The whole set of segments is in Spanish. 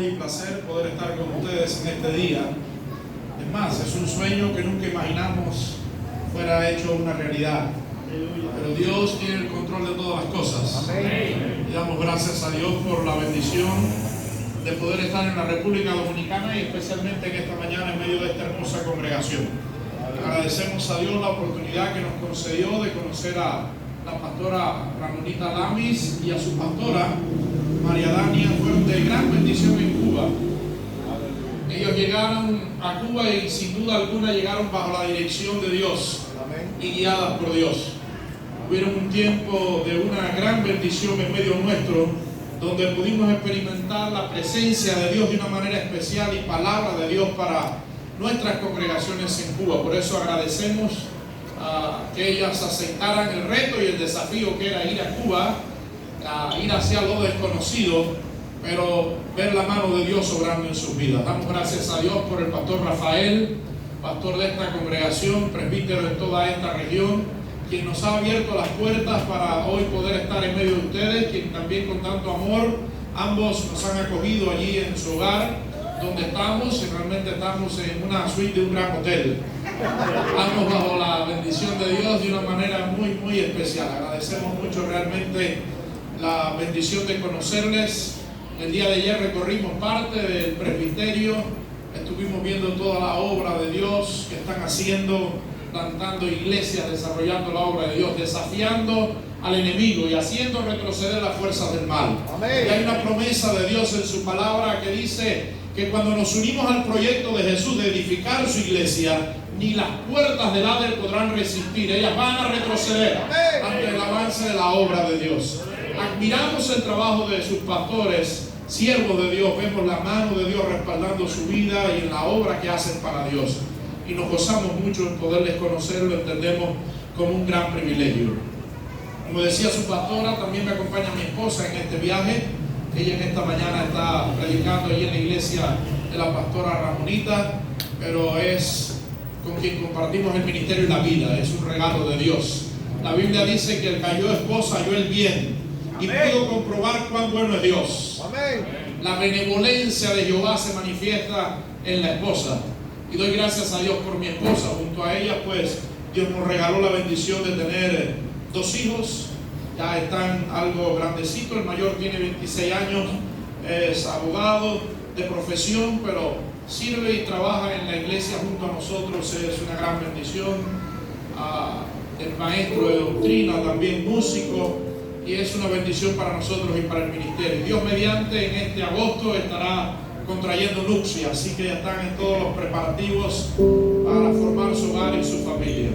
honor y placer poder estar con ustedes en este día. Es más, es un sueño que nunca imaginamos fuera hecho una realidad. Pero Dios tiene el control de todas las cosas. Y damos gracias a Dios por la bendición de poder estar en la República Dominicana y especialmente en esta mañana en medio de esta hermosa congregación. Agradecemos a Dios la oportunidad que nos concedió de conocer a la pastora Ramonita Lamis y a su pastora María Dania. Fueron de gran bendición en Cuba. Ellos llegaron a Cuba y sin duda alguna llegaron bajo la dirección de Dios y guiadas por Dios. Hubieron un tiempo de una gran bendición en medio nuestro, donde pudimos experimentar la presencia de Dios de una manera especial y palabra de Dios para nuestras congregaciones en Cuba. Por eso agradecemos que ellas aceptaran el reto y el desafío que era ir a Cuba, ir hacia lo desconocido, pero ver la mano de Dios obrando en sus vidas. Damos gracias a Dios por el pastor Rafael, pastor de esta congregación, presbítero en toda esta región, quien nos ha abierto las puertas para hoy poder estar en medio de ustedes, quien también con tanto amor ambos nos han acogido allí en su hogar, donde estamos, y realmente estamos en una suite de un gran hotel. Estamos bajo la bendición de Dios de una manera muy especial. Agradecemos mucho realmente la bendición de conocerles. El día de ayer recorrimos parte del presbiterio, estuvimos viendo toda la obra de Dios que están haciendo, plantando iglesias, desarrollando la obra de Dios, desafiando al enemigo y haciendo retroceder las fuerzas del mal. Amén. Y hay una promesa de Dios en su palabra que dice que cuando nos unimos al proyecto de Jesús de edificar su iglesia, ni las puertas del Hades podrán resistir, ellas van a retroceder ante el avance de la obra de Dios. Admiramos el trabajo de sus pastores, siervos de Dios, vemos la mano de Dios respaldando su vida y en la obra que hacen para Dios. Y nos gozamos mucho en poderles conocer, lo entendemos como un gran privilegio. Como decía su pastora, también me acompaña mi esposa en este viaje. Ella en esta mañana está predicando ahí en la iglesia de la pastora Ramonita, pero es con quien compartimos el ministerio y la vida, es un regalo de Dios. La Biblia dice que el que halló esposa halló el bien y pudo comprobar cuán bueno es Dios. Amén. La benevolencia de Jehová se manifiesta en la esposa. Y doy gracias a Dios por mi esposa. Junto a ella, pues, Dios nos regaló la bendición de tener 2 hijos. Ya están algo grandecitos. El mayor tiene 26 años, es abogado de profesión, pero sirve y trabaja en la iglesia junto a nosotros. Es una gran bendición. El maestro de doctrina, también músico, y es una bendición para nosotros y para el ministerio. Dios mediante, en este agosto estará contrayendo nupcias, así que ya están en todos los preparativos para formar su hogar y su familia.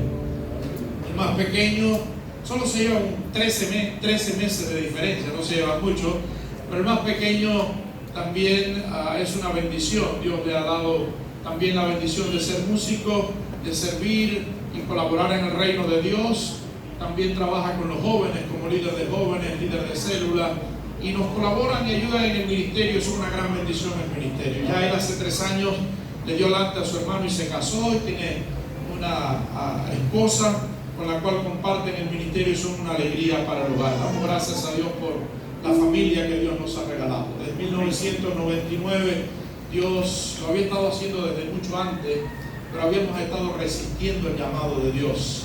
El más pequeño, solo se llevan 13 meses de diferencia, no se lleva mucho, pero el más pequeño también es una bendición. Dios le ha dado también la bendición de ser músico, de servir y colaborar en el reino de Dios. También trabaja con los jóvenes como líder de jóvenes, líder de célula, y nos colaboran y ayudan en el ministerio. Es una gran bendición el ministerio. Ya él hace 3 años le dio alta a su hermano y se casó, y tiene una esposa con la cual comparten el ministerio y son una alegría para el hogar. Damos gracias a Dios por la familia que Dios nos ha regalado. Desde 1999 Dios lo había estado haciendo desde mucho antes, pero habíamos estado resistiendo el llamado de Dios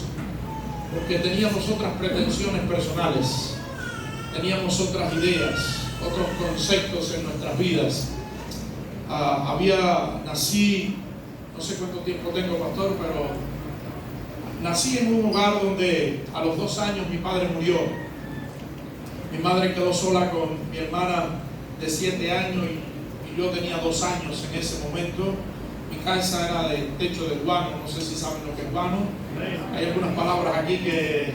porque teníamos otras pretensiones personales, teníamos otras ideas, otros conceptos en nuestras vidas. Nací, no sé cuánto tiempo tengo, pastor, pero nací en un hogar donde a los 2 años mi padre murió. Mi madre quedó sola con mi hermana de 7 años y yo tenía 2 años en ese momento. Mi casa era de techo de guano, no sé si saben lo que es guano. Hay algunas palabras aquí que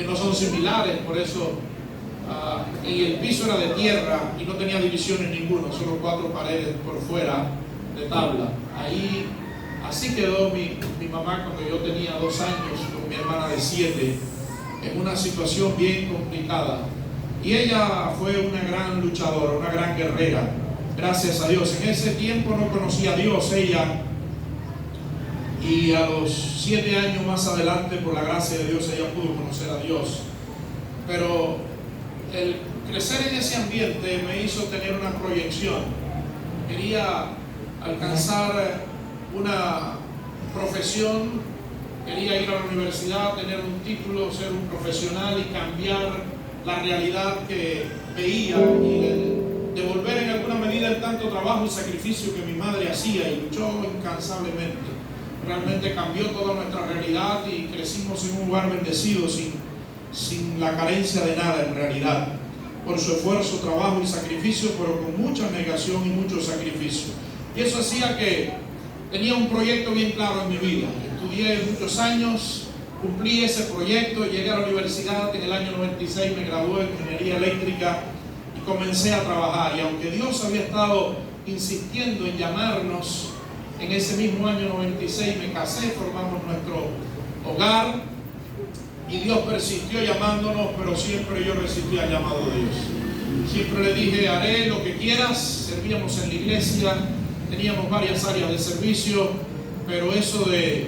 no son similares, por eso. Y el piso era de tierra y no tenía divisiones ninguno, solo 4 paredes por fuera de tabla. Ahí, así quedó mi mamá cuando yo tenía 2 años con mi hermana de 7, en una situación bien complicada. Y ella fue una gran luchadora, una gran guerrera, gracias a Dios. En ese tiempo no conocía a Dios ella, y a los 7 años más adelante, por la gracia de Dios, ella pudo conocer a Dios. Pero el crecer en ese ambiente me hizo tener una proyección quería alcanzar una profesión, quería ir a la universidad, tener un título, ser un profesional y cambiar la realidad que veía y devolver en alguna medida el tanto trabajo y sacrificio que mi madre hacía y luchó incansablemente. Realmente cambió toda nuestra realidad y crecimos en un lugar bendecido sin la carencia de nada en realidad, por su esfuerzo, trabajo y sacrificio, pero con mucha negación y mucho sacrificio. Y eso hacía que tenía un proyecto bien claro en mi vida. Estudié muchos años, cumplí ese proyecto, llegué a la universidad en el año 96, me gradué en ingeniería eléctrica y comencé a trabajar. Y aunque Dios había estado insistiendo en llamarnos, en ese mismo año 96 me casé, formamos nuestro hogar y Dios persistió llamándonos, pero siempre yo resistí al llamado de Dios. Siempre le dije, haré lo que quieras. Servíamos en la iglesia, teníamos varias áreas de servicio, pero eso de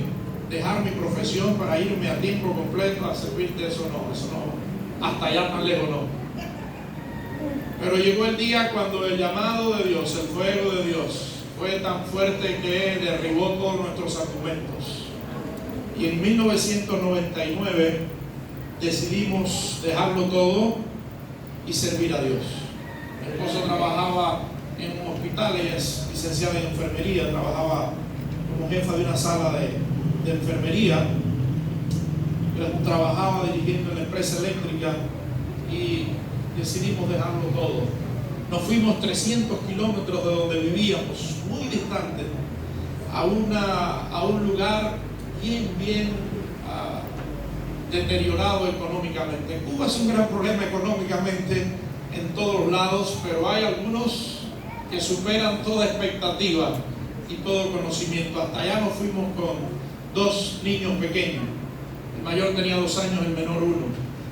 dejar mi profesión para irme a tiempo completo a servirte, eso no, hasta allá tan lejos no. Pero llegó el día cuando el llamado de Dios, el fuego de Dios, fue tan fuerte que derribó todos nuestros argumentos. Y en 1999 decidimos dejarlo todo y servir a Dios. Mi esposo trabajaba en un hospital, ella es licenciada en enfermería, trabajaba como jefa de una sala de enfermería, trabajaba dirigiendo en la empresa eléctrica y decidimos dejarlo todo. Nos fuimos 300 kilómetros de donde vivíamos, muy distante, a un lugar bien deteriorado económicamente. Cuba es un gran problema económicamente en todos los lados, pero hay algunos que superan toda expectativa y todo conocimiento. Hasta allá nos fuimos con 2 niños pequeños. El mayor tenía 2 años, el menor 1.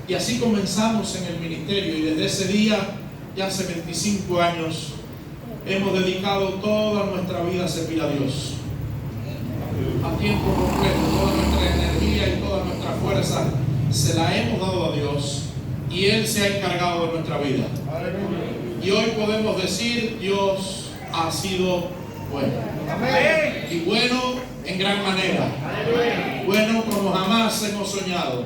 Y así comenzamos en el ministerio y desde ese día, ya hace 25 años, hemos dedicado toda nuestra vida a servir a Dios. A tiempo completo, toda nuestra energía y toda nuestra fuerza se la hemos dado a Dios y Él se ha encargado de nuestra vida. Y hoy podemos decir, Dios ha sido bueno. Y bueno en gran manera. Bueno como jamás hemos soñado.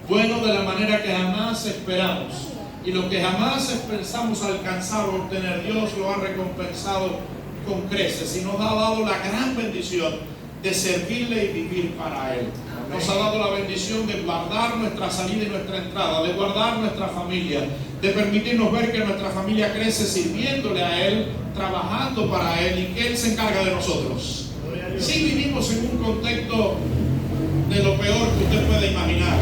Bueno de la manera que jamás esperamos. Y lo que jamás pensamos alcanzar o obtener, Dios lo ha recompensado con creces y nos ha dado la gran bendición de servirle y vivir para Él. Nos ha dado la bendición de guardar nuestra salida y nuestra entrada, de guardar nuestra familia, de permitirnos ver que nuestra familia crece sirviéndole a Él, trabajando para Él y que Él se encarga de nosotros. Sí vivimos en un contexto de lo peor que usted puede imaginar,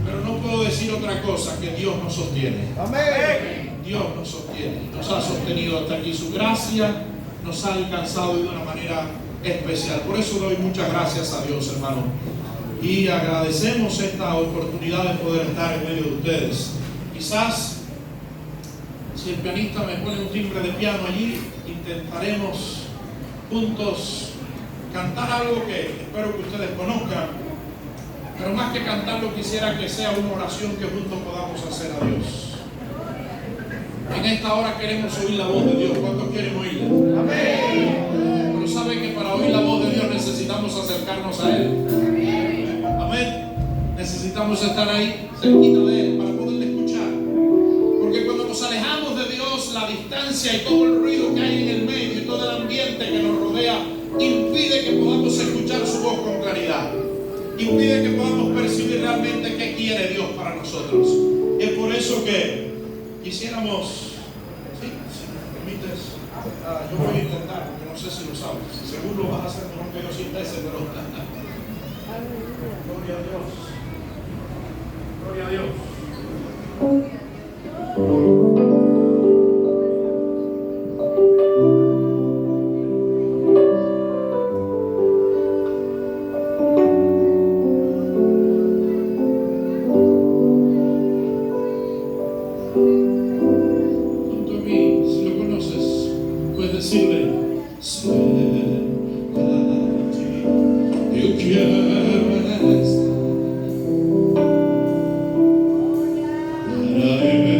pero no puedo decir otra cosa, que Dios nos sostiene. Amén. Dios nos sostiene, nos ha sostenido hasta aquí. Su gracia nos ha alcanzado de una manera especial. Por eso doy muchas gracias a Dios, hermano, y agradecemos esta oportunidad de poder estar en medio de ustedes. Quizás si el pianista me pone un timbre de piano allí, intentaremos juntos cantar algo que espero que ustedes conozcan, pero más que cantarlo quisiera que sea una oración que juntos podamos hacer a Dios. En esta hora queremos oír la voz de Dios. ¿Cuántos quieren oírla? Amén. Pero saben que para oír la voz de Dios necesitamos acercarnos a Él. Amén. Necesitamos estar ahí cerquita de Él para poderle escuchar. Porque cuando nos alejamos de Dios, la distancia y todo el ruido que hay en el medio y todo el ambiente que nos rodea impide que podamos escuchar su voz con claridad. Impide que podamos percibir realmente qué quiere Dios para nosotros. Y es por eso que quisiéramos, sí, si me permites, yo voy a intentar, porque no sé si lo sabes. Seguro lo vas a hacer mejor que yo 100 veces, pero gloria a Dios. Gloria a Dios.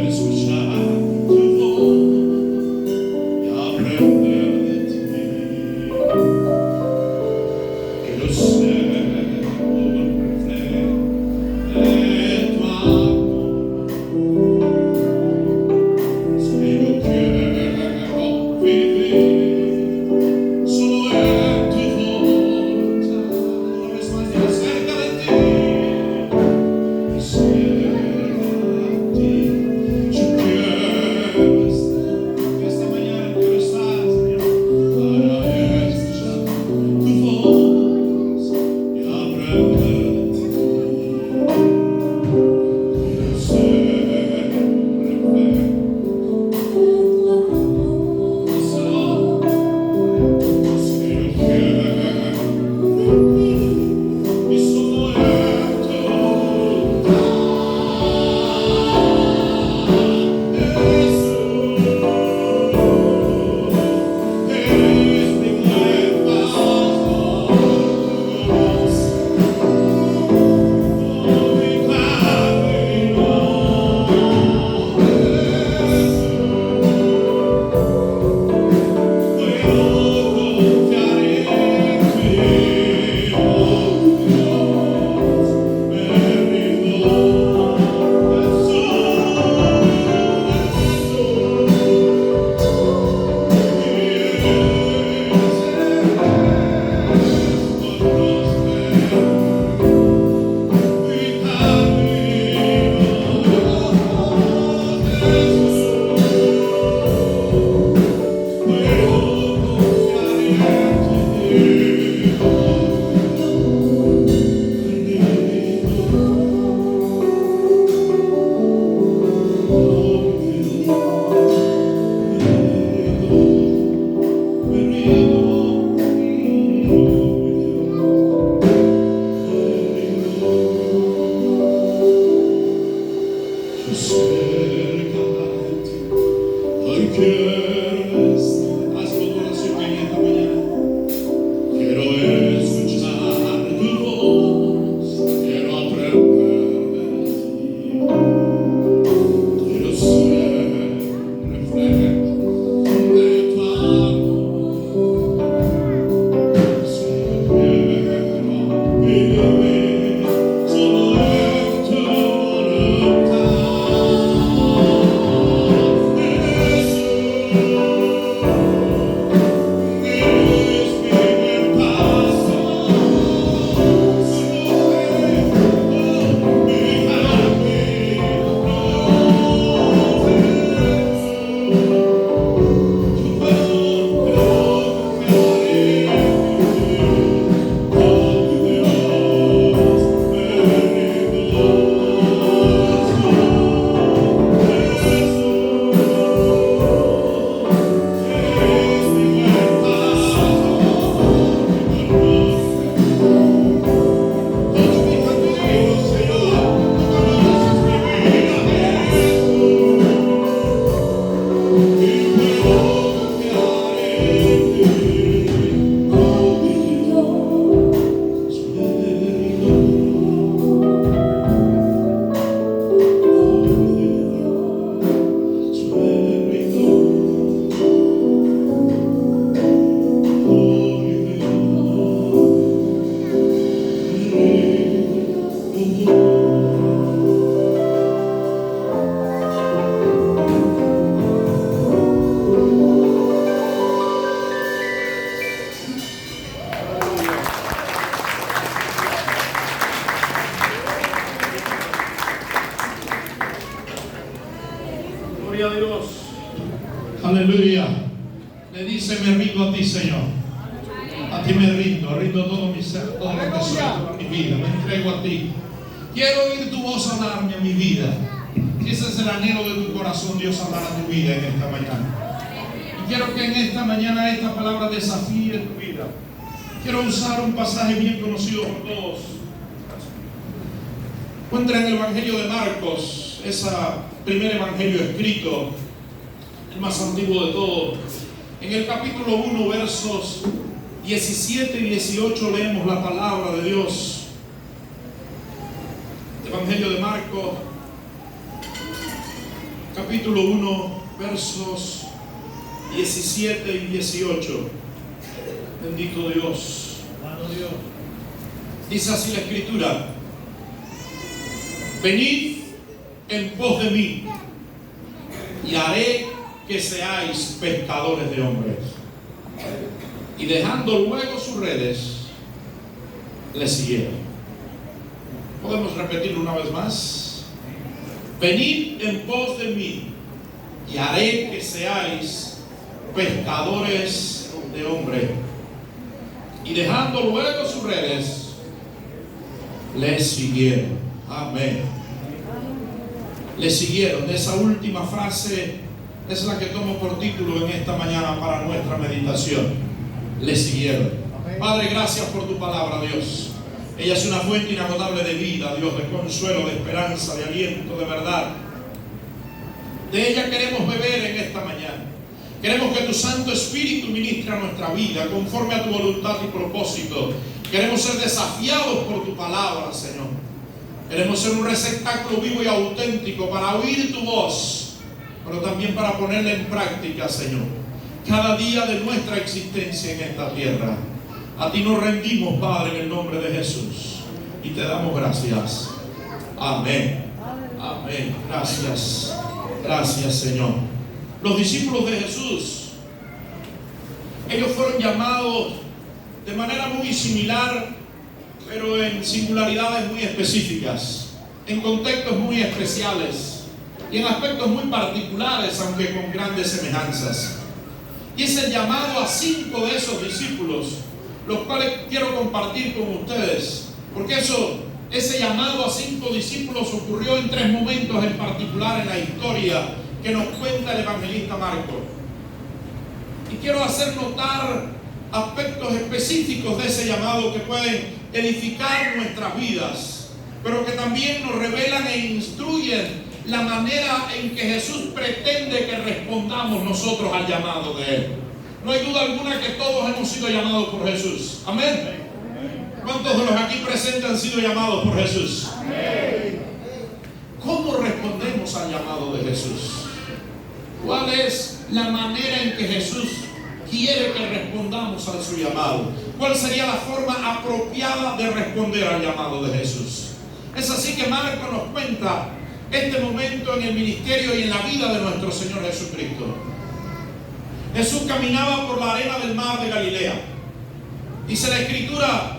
Escuchar tu voz y aprender le dice: me rindo a ti, Señor. A ti me rindo todo mi ser, todo lo que soy, toda mi vida, me entrego a ti. Quiero oír tu voz hablarme a mi vida. Si ese es el anhelo de tu corazón, Dios hablará a tu vida en esta mañana. Y quiero que en esta mañana esta palabra desafíe tu vida. Quiero usar un pasaje bien conocido por todos. Encuentra en el Evangelio de Marcos, ese primer evangelio escrito, el más antiguo de todos. En el capítulo 1, versos 17 y 18 leemos la palabra de Dios. Evangelio de Marcos, capítulo 1, versos 17 y 18. Bendito Dios. Dice así la Escritura: venid en pos de mí, y haré que seáis pescadores de hombres. Y dejando luego sus redes, le siguieron. Podemos repetirlo una vez más. Venid en pos de mí, y haré que seáis pescadores de hombres. Y dejando luego sus redes, le siguieron. Amén. Le siguieron. Esa última frase es la que tomo por título en esta mañana para nuestra meditación. Le siguieron. Padre, gracias por tu palabra, Dios. Ella es una fuente inagotable de vida, Dios, de consuelo, de esperanza, de aliento, de verdad. De ella queremos beber en esta mañana. Queremos que tu Santo Espíritu ministre a nuestra vida conforme a tu voluntad y propósito. Queremos ser desafiados por tu palabra, Señor. Queremos ser un receptáculo vivo y auténtico para oír tu voz, pero también para ponerla en práctica, Señor, cada día de nuestra existencia en esta tierra. A ti nos rendimos, Padre, en el nombre de Jesús, y te damos gracias. Amén. Amén. Gracias. Gracias, Señor. Los discípulos de Jesús, ellos fueron llamados de manera muy similar, pero en singularidades muy específicas, en contextos muy especiales y en aspectos muy particulares, aunque con grandes semejanzas. Y es el llamado a 5 de esos discípulos, los cuales quiero compartir con ustedes, porque ese llamado a 5 discípulos ocurrió en 3 momentos en particular en la historia que nos cuenta el evangelista Marcos. Y quiero hacer notar aspectos específicos de ese llamado que pueden edificar nuestras vidas, pero que también nos revelan e instruyen la manera en que Jesús pretende que respondamos nosotros al llamado de Él. No hay duda alguna que todos hemos sido llamados por Jesús. Amén. ¿Cuántos de los aquí presentes han sido llamados por Jesús? Amén. ¿Cómo respondemos al llamado de Jesús? ¿Cuál es la manera en que Jesús quiere que respondamos a su llamado? ¿Cuál sería la forma apropiada de responder al llamado de Jesús? Es así que Marcos nos cuenta este momento en el ministerio y en la vida de nuestro Señor Jesucristo. Jesús caminaba por la arena del mar de Galilea. Dice la Escritura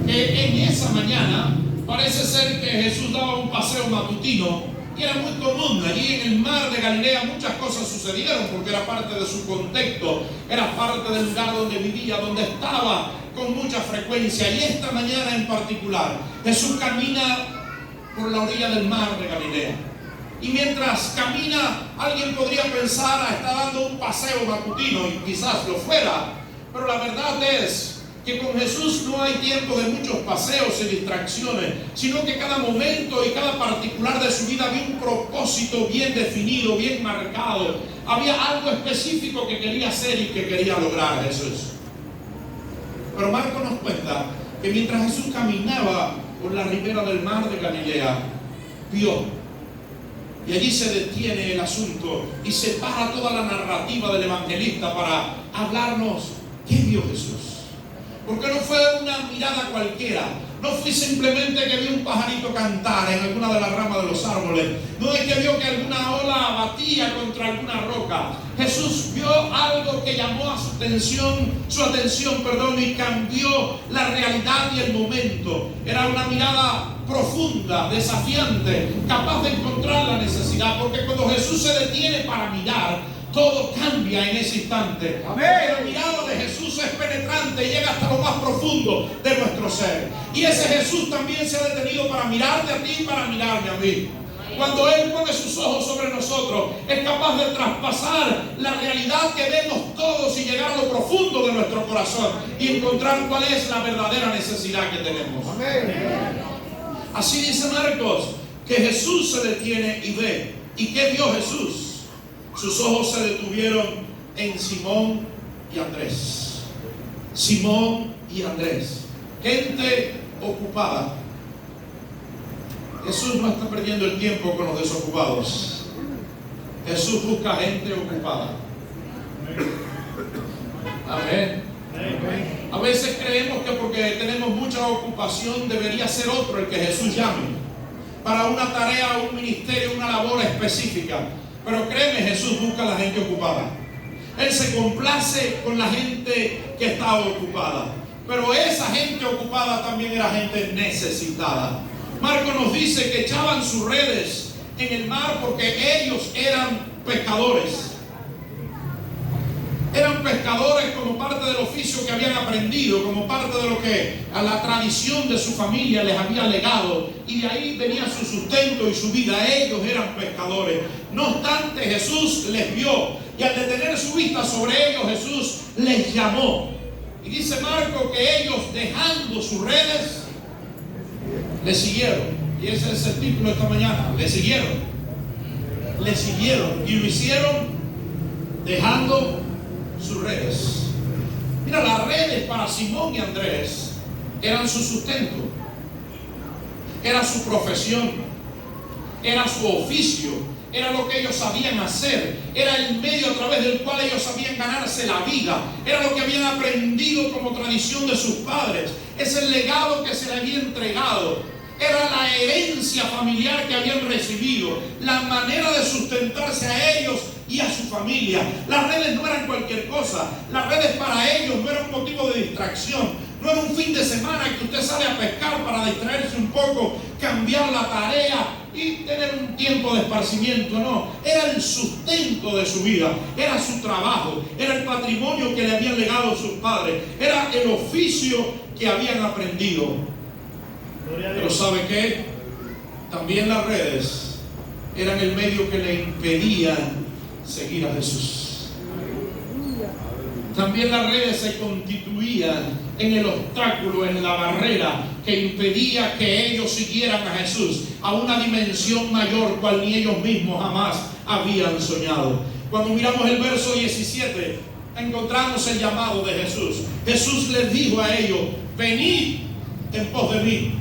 que en esa mañana parece ser que Jesús daba un paseo matutino. Y era muy común, allí en el mar de Galilea muchas cosas sucedieron porque era parte de su contexto, era parte del lugar donde vivía, donde estaba con mucha frecuencia. Y esta mañana en particular, Jesús camina por la orilla del mar de Galilea. Y mientras camina, alguien podría pensar, está dando un paseo matutino, y quizás lo fuera, pero la verdad es que con Jesús no hay tiempo de muchos paseos y distracciones, sino que cada momento y cada particular de su vida había un propósito bien definido, bien marcado. Había algo específico que quería hacer y que quería lograr Jesús. Pero Marcos nos cuenta que mientras Jesús caminaba por la ribera del mar de Galilea, vio, y allí se detiene el asunto y se para toda la narrativa del evangelista para hablarnos qué vio Jesús. Porque no fue una mirada cualquiera, no fue simplemente que vio un pajarito cantar en alguna de las ramas de los árboles, no es que vio que alguna ola batía contra alguna roca. Jesús vio algo que llamó a su atención, y cambió la realidad y el momento. Era una mirada profunda, desafiante, capaz de encontrar la necesidad, porque cuando Jesús se detiene para mirar, todo cambia en ese instante. Porque la mirada de Jesús es penetrante y llega hasta lo más profundo de nuestro ser. Y ese Jesús también se ha detenido para mirarte a ti y para mirarme a mí. Cuando Él pone sus ojos sobre nosotros, es capaz de traspasar la realidad que vemos todos y llegar a lo profundo de nuestro corazón y encontrar cuál es la verdadera necesidad que tenemos. Así dice Marcos, que Jesús se detiene y ve. ¿Y qué vio Jesús? Sus ojos se detuvieron en Simón y Andrés. Simón y Andrés. Gente ocupada. Jesús no está perdiendo el tiempo con los desocupados. Jesús busca gente ocupada. Amén. A veces creemos que porque tenemos mucha ocupación debería ser otro el que Jesús llame para una tarea, un ministerio, una labor específica. Pero créeme, Jesús busca a la gente ocupada. Él se complace con la gente que está ocupada. Pero esa gente ocupada también era gente necesitada. Marcos nos dice que echaban sus redes en el mar porque ellos eran pescadores. Eran pescadores como parte del oficio que habían aprendido, como parte de lo que a la tradición de su familia les había legado, y de ahí venía su sustento y su vida. Ellos eran pescadores. No obstante, Jesús les vio, y al detener su vista sobre ellos, Jesús les llamó. Y dice Marcos que ellos, dejando sus redes, le siguieron. Y ese es el título de esta mañana: le siguieron. Le siguieron y lo hicieron dejando sus redes. Mira, las redes para Simón y Andrés eran su sustento, era su profesión, era su oficio, era lo que ellos sabían hacer, era el medio a través del cual ellos sabían ganarse la vida, era lo que habían aprendido como tradición de sus padres, es el legado que se les había entregado, era la herencia familiar que habían recibido, la manera de sustentarse a ellos y a su familia. Las redes no eran cualquier cosa. Las redes para ellos no eran un motivo de distracción. No era un fin de semana que usted sale a pescar para distraerse un poco, cambiar la tarea y tener un tiempo de esparcimiento. No, era el sustento de su vida, era su trabajo, era el patrimonio que le habían legado sus padres, era el oficio que habían aprendido. Pero ¿sabe qué? También las redes eran el medio que le impedían seguir a Jesús. También las redes se constituían en el obstáculo, en la barrera que impedía que ellos siguieran a Jesús a una dimensión mayor cual ni ellos mismos jamás habían soñado. Cuando miramos el verso 17, encontramos el llamado de Jesús. Jesús les dijo a ellos: venid en pos de mí.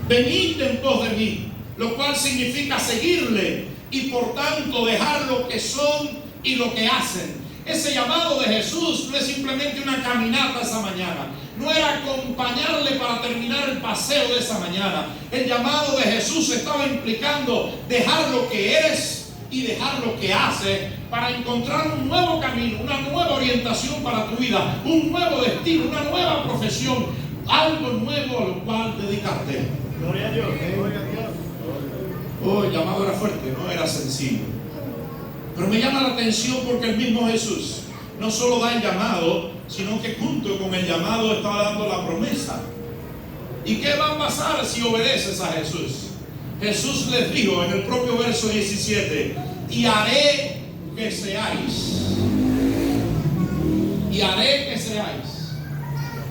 Venid en pos de mí, lo cual significa seguirle y por tanto dejar lo que son y lo que hacen. Ese llamado de Jesús no es simplemente una caminata esa mañana, no era acompañarle para terminar el paseo de esa mañana. El llamado de Jesús estaba implicando dejar lo que eres y dejar lo que haces para encontrar un nuevo camino, una nueva orientación para tu vida, un nuevo destino, una nueva profesión, algo nuevo a lo cual dedicarte. Gloria a Dios, gloria a Dios. Oh, el llamado era fuerte, no era sencillo. Pero me llama la atención porque el mismo Jesús no solo da el llamado, sino que junto con el llamado estaba dando la promesa. ¿Y qué va a pasar si obedeces a Jesús? Jesús les dijo en el propio verso 17: y haré que seáis. Y haré que seáis.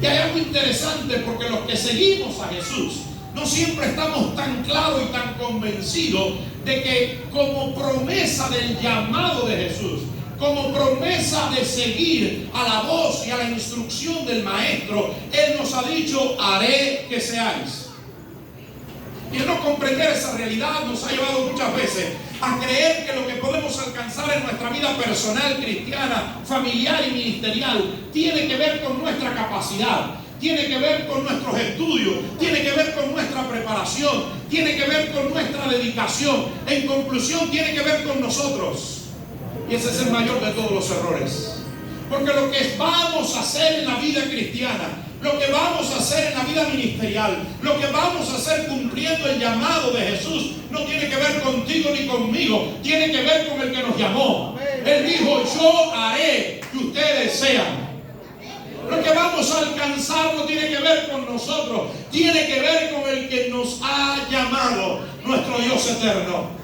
Y hay algo interesante porque los que seguimos a Jesús no siempre estamos tan claros y tan convencidos de que como promesa del llamado de Jesús, como promesa de seguir a la voz y a la instrucción del Maestro, Él nos ha dicho: haré que seáis. Y el no comprender esa realidad nos ha llevado muchas veces a creer que lo que podemos alcanzar en nuestra vida personal, cristiana, familiar y ministerial tiene que ver con nuestra capacidad, tiene que ver con nuestros estudios, tiene que ver con nuestra preparación, tiene que ver con nuestra dedicación. En conclusión, tiene que ver con nosotros. Y ese es el mayor de todos los errores. Porque lo que vamos a hacer en la vida cristiana, lo que vamos a hacer en la vida ministerial, lo que vamos a hacer cumpliendo el llamado de Jesús, no tiene que ver contigo ni conmigo, tiene que ver con el que nos llamó. Él dijo, yo haré que ustedes sean. Lo que vamos a alcanzar no tiene que ver con nosotros, tiene que ver con el que nos ha llamado, nuestro Dios eterno.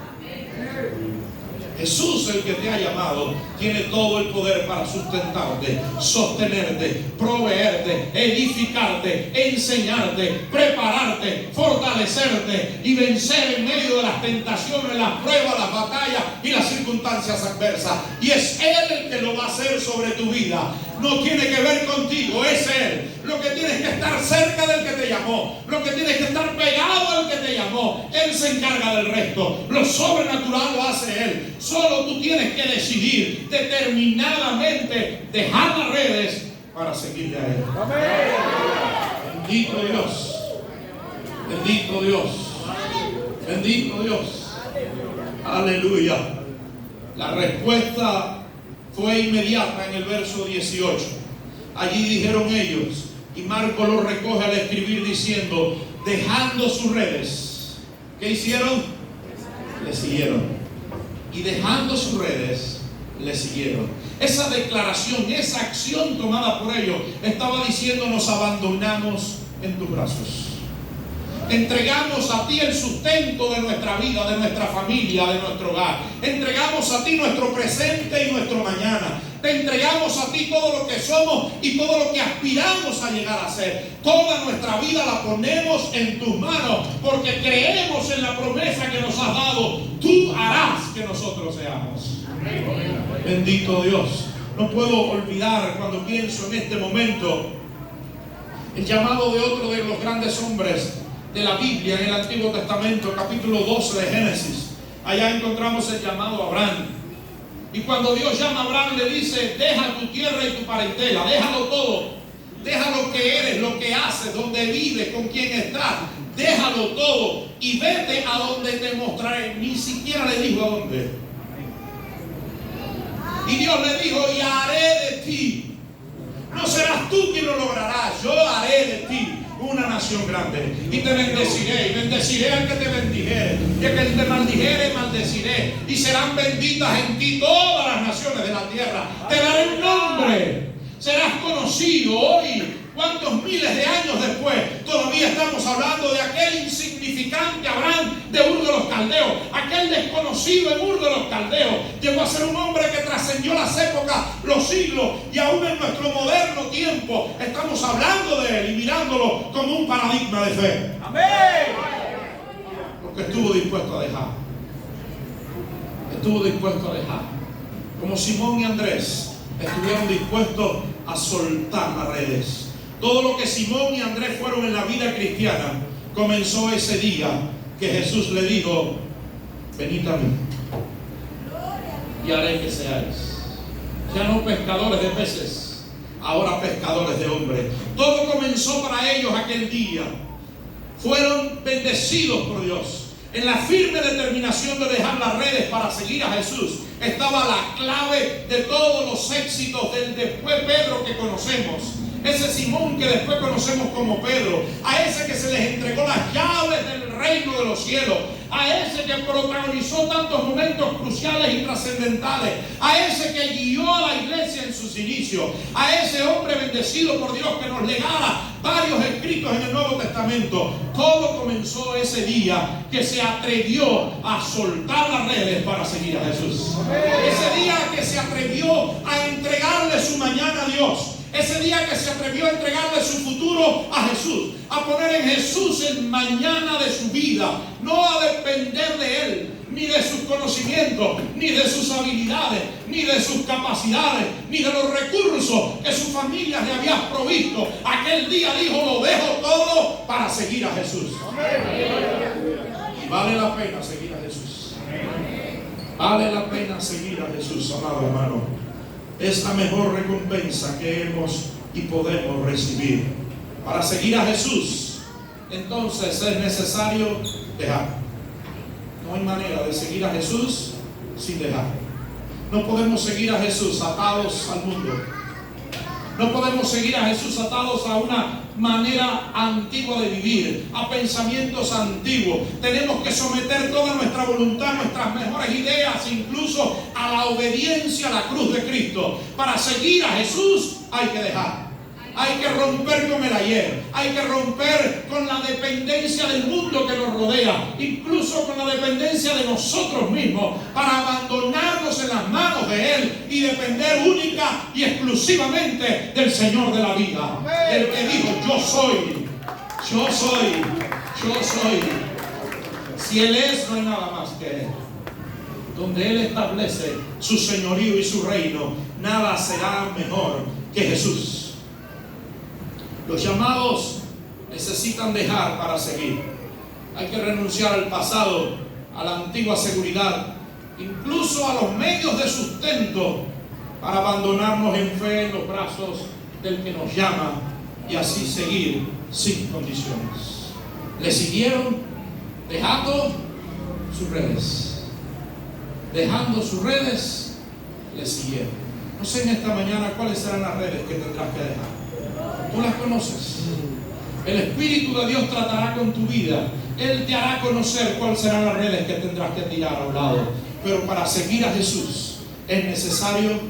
Jesús, el que te ha llamado, tiene todo el poder para sustentarte, sostenerte, proveerte, edificarte, enseñarte, prepararte, fortalecerte y vencer en medio de las tentaciones, las pruebas, las batallas y las circunstancias adversas. Y es Él el que lo va a hacer sobre tu vida. No tiene que ver contigo, es Él. Lo que tienes que estar cerca del que te llamó, lo que tienes que estar pegado al que te llamó. Él se encarga del resto. Lo sobrenatural lo hace Él. Solo tú tienes que decidir determinadamente dejar las redes para seguirle a Él. Amén. Bendito Dios. Bendito Dios. Bendito Dios. Aleluya. La respuesta fue inmediata en el verso 18. Allí dijeron ellos, y Marcos lo recoge al escribir diciendo, dejando sus redes, ¿qué hicieron? Le siguieron. Y dejando sus redes, le siguieron. Esa declaración, esa acción tomada por ellos, estaba diciendo, nos abandonamos en tus brazos. Entregamos a ti el sustento de nuestra vida, de nuestra familia, de nuestro hogar. Entregamos a ti nuestro presente y nuestro mañana. Te entregamos a ti todo lo que somos y todo lo que aspiramos a llegar a ser. Toda nuestra vida la ponemos en tus manos porque creemos en la promesa que nos has dado. Tú harás que nosotros seamos. Bendito Dios. No puedo olvidar cuando pienso en este momento el llamado de otro de los grandes hombres de la Biblia en el Antiguo Testamento, capítulo 12 de Génesis. Allá encontramos el llamado a Abraham. Y cuando Dios llama a Abraham, le dice, deja tu tierra y tu parentela, déjalo todo, deja lo que eres, lo que haces, donde vives, con quién estás, déjalo todo y vete a donde te mostraré. Ni siquiera le dijo a dónde. Y Dios le dijo, y haré de ti, no serás tú quien lo lograrás, yo haré de ti una nación grande, y te bendeciré, y bendeciré al que te bendijere, y al que te maldijere, maldeciré, y serán benditas en ti todas las naciones de la tierra. Te daré un nombre, serás conocido. Hoy, cuántos miles de años después, todavía estamos hablando de aquel insignificante Abraham de Ur de los Caldeos, aquel desconocido en Ur de los Caldeos. Llegó a ser un hombre que trascendió las épocas, los siglos, y aún en nuestro moderno tiempo estamos hablando de él y mirándolo como un paradigma de fe. Amén. Porque estuvo dispuesto a dejar. Estuvo dispuesto a dejar. Como Simón y Andrés estuvieron dispuestos a soltar las redes. Todo lo que Simón y Andrés fueron en la vida cristiana comenzó ese día que Jesús le dijo, venid a mí y haré que seáis. Ya no pescadores de peces, ahora pescadores de hombres. Todo comenzó para ellos aquel día. Fueron bendecidos por Dios. En la firme determinación de dejar las redes para seguir a Jesús estaba la clave de todos los éxitos del después Pedro que conocemos. Ese Simón que después conocemos como Pedro, a ese que se les entregó las llaves del reino de los cielos, a ese que protagonizó tantos momentos cruciales y trascendentales, a ese que guió a la iglesia en sus inicios, a ese hombre bendecido por Dios que nos legara varios escritos en el Nuevo Testamento. Todo comenzó ese día que se atrevió a soltar las redes para seguir a Jesús. Ese día que se atrevió a entregarle su mañana a Dios. Ese día que se atrevió a entregarle su futuro a Jesús, a poner en Jesús el mañana de su vida, no a depender de Él, ni de sus conocimientos, ni de sus habilidades, ni de sus capacidades, ni de los recursos que su familia le había provisto. Aquel día dijo, lo dejo todo para seguir a Jesús. Y vale la pena seguir a Jesús. Vale la pena seguir a Jesús, amado hermano. Es la mejor recompensa que hemos y podemos recibir. Para seguir a Jesús, entonces es necesario dejar. No hay manera de seguir a Jesús sin dejar. No podemos seguir a Jesús atados al mundo. No podemos seguir a Jesús atados a una manera antigua de vivir, a pensamientos antiguos. Tenemos que someter toda nuestra voluntad, nuestras mejores ideas, incluso a la obediencia a la cruz de Cristo. Para seguir a Jesús hay que dejar. Hay que romper con el ayer, hay que romper con la dependencia del mundo que nos rodea, incluso con la dependencia de nosotros mismos, para abandonarnos en las manos de Él y depender única y exclusivamente del Señor de la vida. El que dijo: yo soy, yo soy, yo soy. Si Él es, no hay nada más que Él. Donde Él establece su señorío y su reino, nada será mejor que Jesús. Los llamados necesitan dejar para seguir. Hay que renunciar al pasado, a la antigua seguridad, incluso a los medios de sustento, para abandonarnos en fe en los brazos del que nos llama y así seguir sin condiciones. Le siguieron dejando sus redes. Dejando sus redes, le siguieron. No sé en esta mañana cuáles serán las redes que tendrás que dejar. Tú las conoces. El Espíritu de Dios tratará con tu vida. Él te hará conocer cuáles serán las redes que tendrás que tirar a un lado. Pero para seguir a Jesús es necesario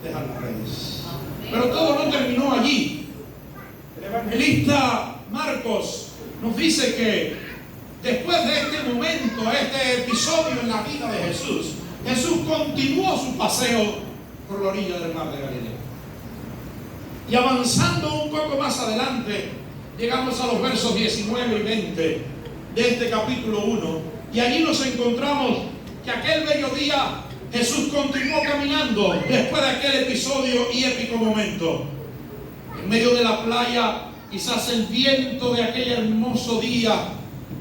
dejar las redes. Pero todo no terminó allí. El evangelista Marcos nos dice que después de este momento, este episodio en la vida de Jesús, Jesús continuó su paseo por la orilla del mar de Galilea. Y avanzando un poco más adelante, llegamos a los versos 19 y 20 de este capítulo 1. Y allí nos encontramos que aquel bello día Jesús continuó caminando después de aquel episodio y épico momento. En medio de la playa, quizás el viento de aquel hermoso día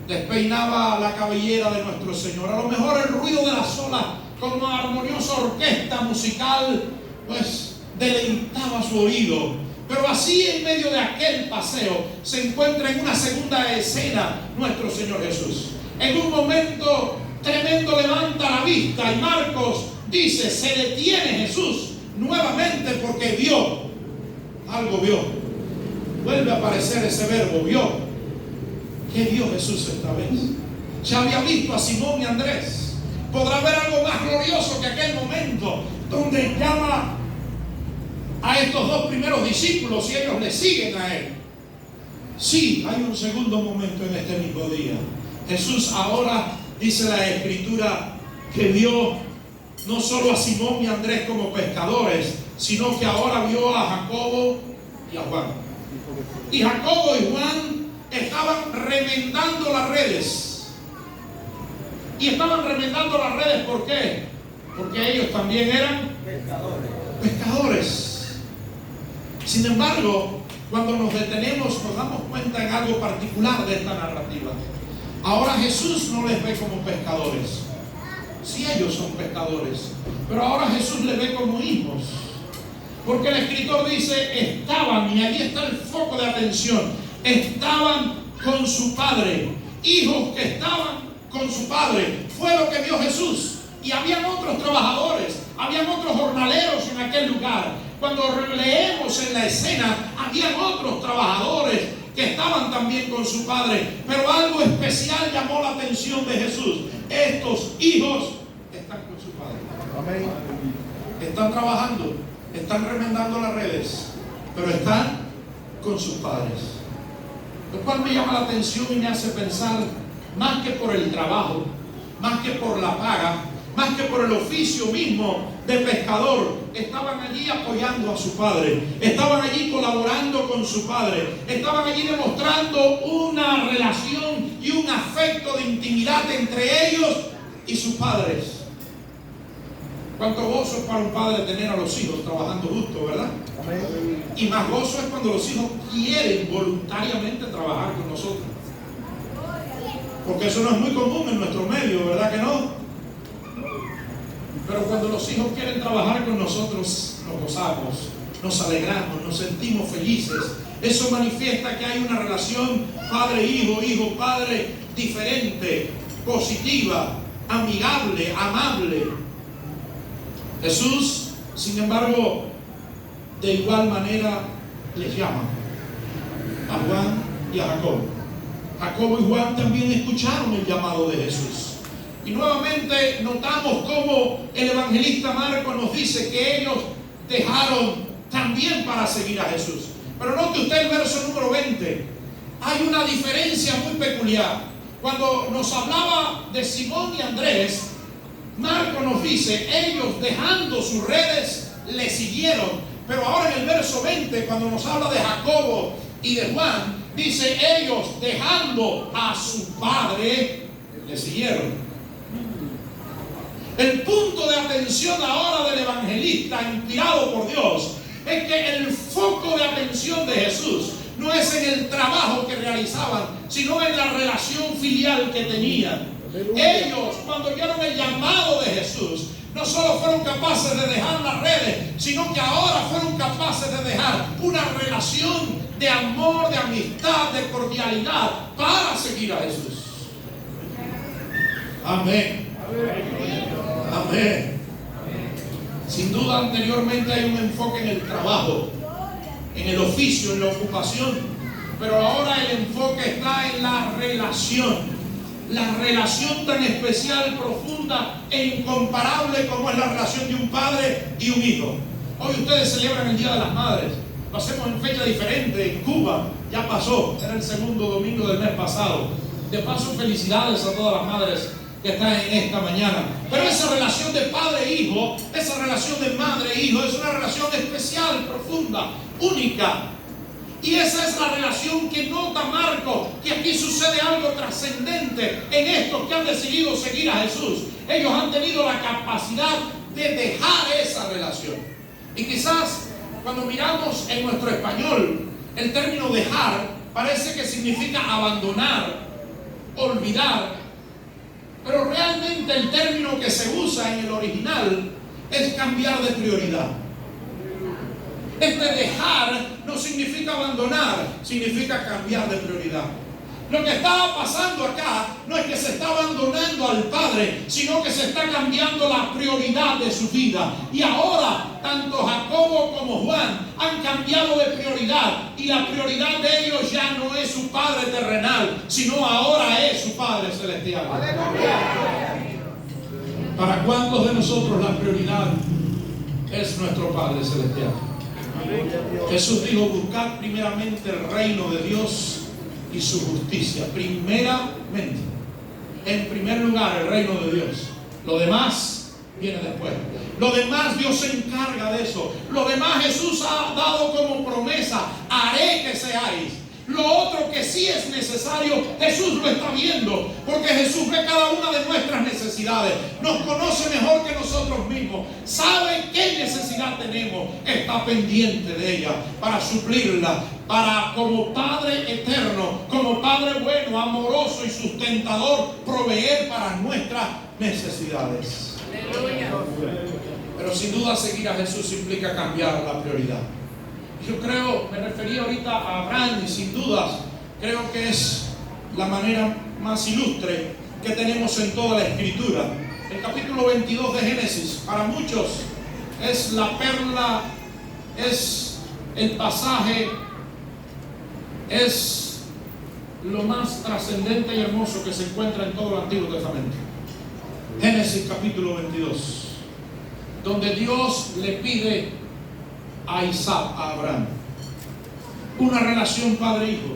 despeinaba la cabellera de nuestro Señor. A lo mejor el ruido de las olas con una armoniosa orquesta musical, pues deleitaba su oído. Pero así, en medio de aquel paseo, se encuentra en una segunda escena nuestro Señor Jesús. En un momento tremendo levanta la vista y Marcos dice: se detiene Jesús nuevamente porque vio algo. Vuelve a aparecer ese verbo, vio. ¿Qué vio Jesús esta vez? Ya había visto a Simón y Andrés. Podrá haber algo más glorioso que aquel momento donde llama a estos dos primeros discípulos y ellos le siguen a Él. Sí, hay un segundo momento en este mismo día. Jesús ahora, dice la Escritura, que vio no solo a Simón y Andrés como pescadores, sino que ahora vio a Jacobo y a Juan. Y Jacobo y Juan estaban remendando las redes. Y estaban remendando las redes, ¿por qué? Porque ellos también eran pescadores. Sin embargo, cuando nos detenemos, nos damos cuenta en algo particular de esta narrativa. Ahora Jesús no les ve como pescadores. Sí, ellos son pescadores, pero ahora Jesús les ve como hijos. Porque el escritor dice: estaban, y allí está el foco de atención, estaban con su padre. Hijos que estaban con su padre. Fue lo que vio Jesús. Y habían otros trabajadores, habían otros jornaleros en aquel lugar. Cuando leemos en la escena, habían otros trabajadores que estaban también con su padre. Pero algo especial llamó la atención de Jesús. Estos hijos están con su padre. Amén. Están trabajando, están remendando las redes, pero están con sus padres. Lo cual me llama la atención y me hace pensar, más que por el trabajo, más que por la paga, más que por el oficio mismo de pescador, estaban allí apoyando a su padre, estaban allí colaborando con su padre, estaban allí demostrando una relación y un afecto de intimidad entre ellos y sus padres. Cuánto gozo es para un padre tener a los hijos trabajando justo, ¿verdad? Amén. Y más gozo es cuando los hijos quieren voluntariamente trabajar con nosotros, porque eso no es muy común en nuestro medio, ¿verdad que no? Pero cuando los hijos quieren trabajar con nosotros, nos gozamos, nos alegramos, nos sentimos felices. Eso manifiesta que hay una relación padre-hijo, hijo-padre diferente, positiva, amigable, amable. Jesús, sin embargo, de igual manera les llama a Juan y a Jacobo. Jacobo y Juan también escucharon el llamado de Jesús. Y nuevamente notamos cómo el evangelista Marcos nos dice que ellos dejaron también para seguir a Jesús. Pero note usted el verso número 20. Hay una diferencia muy peculiar. Cuando nos hablaba de Simón y Andrés, Marcos nos dice, ellos dejando sus redes le siguieron. Pero ahora en el verso 20, cuando nos habla de Jacobo y de Juan, dice, ellos dejando a su padre le siguieron. El punto de atención ahora del evangelista inspirado por Dios es que el foco de atención de Jesús no es en el trabajo que realizaban, sino en la relación filial que tenían. Ellos, cuando oyeron el llamado de Jesús, no solo fueron capaces de dejar las redes, sino que ahora fueron capaces de dejar una relación de amor, de amistad, de cordialidad para seguir a Jesús. Amén. Amén. Sin duda, anteriormente hay un enfoque en el trabajo, en el oficio, en la ocupación, pero ahora el enfoque está en la relación tan especial, profunda e incomparable como es la relación de un padre y un hijo. Hoy ustedes celebran el Día de las Madres, lo hacemos en fecha diferente. En Cuba ya pasó, era el segundo domingo del mes pasado. De paso, felicidades a todas las madres que están en esta mañana. Pero esa relación de padre e hijo, esa relación de madre e hijo, es una relación especial, profunda, única. Y esa es la relación que nota Marcos, que aquí sucede algo trascendente en estos que han decidido seguir a Jesús. Ellos han tenido la capacidad de dejar esa relación. Y quizás cuando miramos en nuestro español, el término dejar parece que significa abandonar, olvidar. Pero realmente el término que se usa en el original es cambiar de prioridad. Este dejar no significa abandonar, significa cambiar de prioridad. Lo que estaba pasando acá no es que se está abandonando al Padre, sino que se está cambiando la prioridad de su vida. Y ahora, tanto Jacobo como Juan han cambiado de prioridad. Y la prioridad de ellos ya no es su Padre terrenal, sino ahora es su Padre celestial. ¿Para cuántos de nosotros la prioridad es nuestro Padre celestial? Jesús dijo, buscad primeramente el reino de Dios y su justicia. Primeramente, en primer lugar, el reino de Dios. Lo demás viene después. Lo demás Dios se encarga de eso. Lo demás Jesús ha dado como promesa. Haré que seáis. Lo otro que sí es necesario, Jesús lo está viendo, porque Jesús ve cada una de nuestras necesidades, nos conoce mejor que nosotros mismos, sabe qué necesidad tenemos, está pendiente de ella para suplirla, para como Padre eterno, como Padre bueno, amoroso y sustentador, proveer para nuestras necesidades. Aleluya. Pero sin duda seguir a Jesús implica cambiar la prioridad. Yo creo, me refería ahorita a Abraham y sin dudas creo que es la manera más ilustre que tenemos en toda la Escritura. El capítulo 22 de Génesis, para muchos es la perla, es el pasaje, es lo más trascendente y hermoso que se encuentra en todo el Antiguo Testamento. Génesis capítulo 22, donde Dios le pide a Isaac, a Abraham, una relación padre-hijo,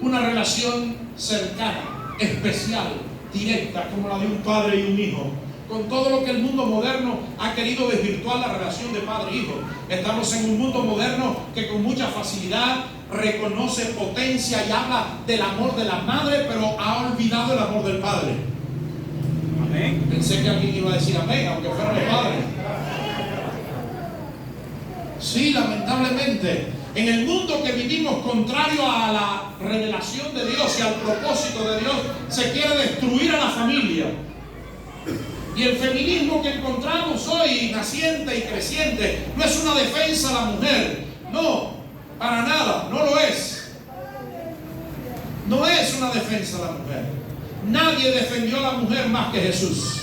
una relación cercana, especial, directa, como la de un padre y un hijo, con todo lo que el mundo moderno ha querido desvirtuar la relación de padre-hijo. Estamos en un mundo moderno que con mucha facilidad reconoce, potencia y habla del amor de la madre, pero ha olvidado el amor del padre. Amén. Pensé que alguien iba a decir amén, aunque fuera los padres. Sí, lamentablemente, en el mundo que vivimos, contrario a la revelación de Dios y al propósito de Dios, se quiere destruir a la familia. Y el feminismo que encontramos hoy, naciente y creciente, no es una defensa a la mujer. No, para nada, no lo es. No es una defensa a la mujer. Nadie defendió a la mujer más que Jesús.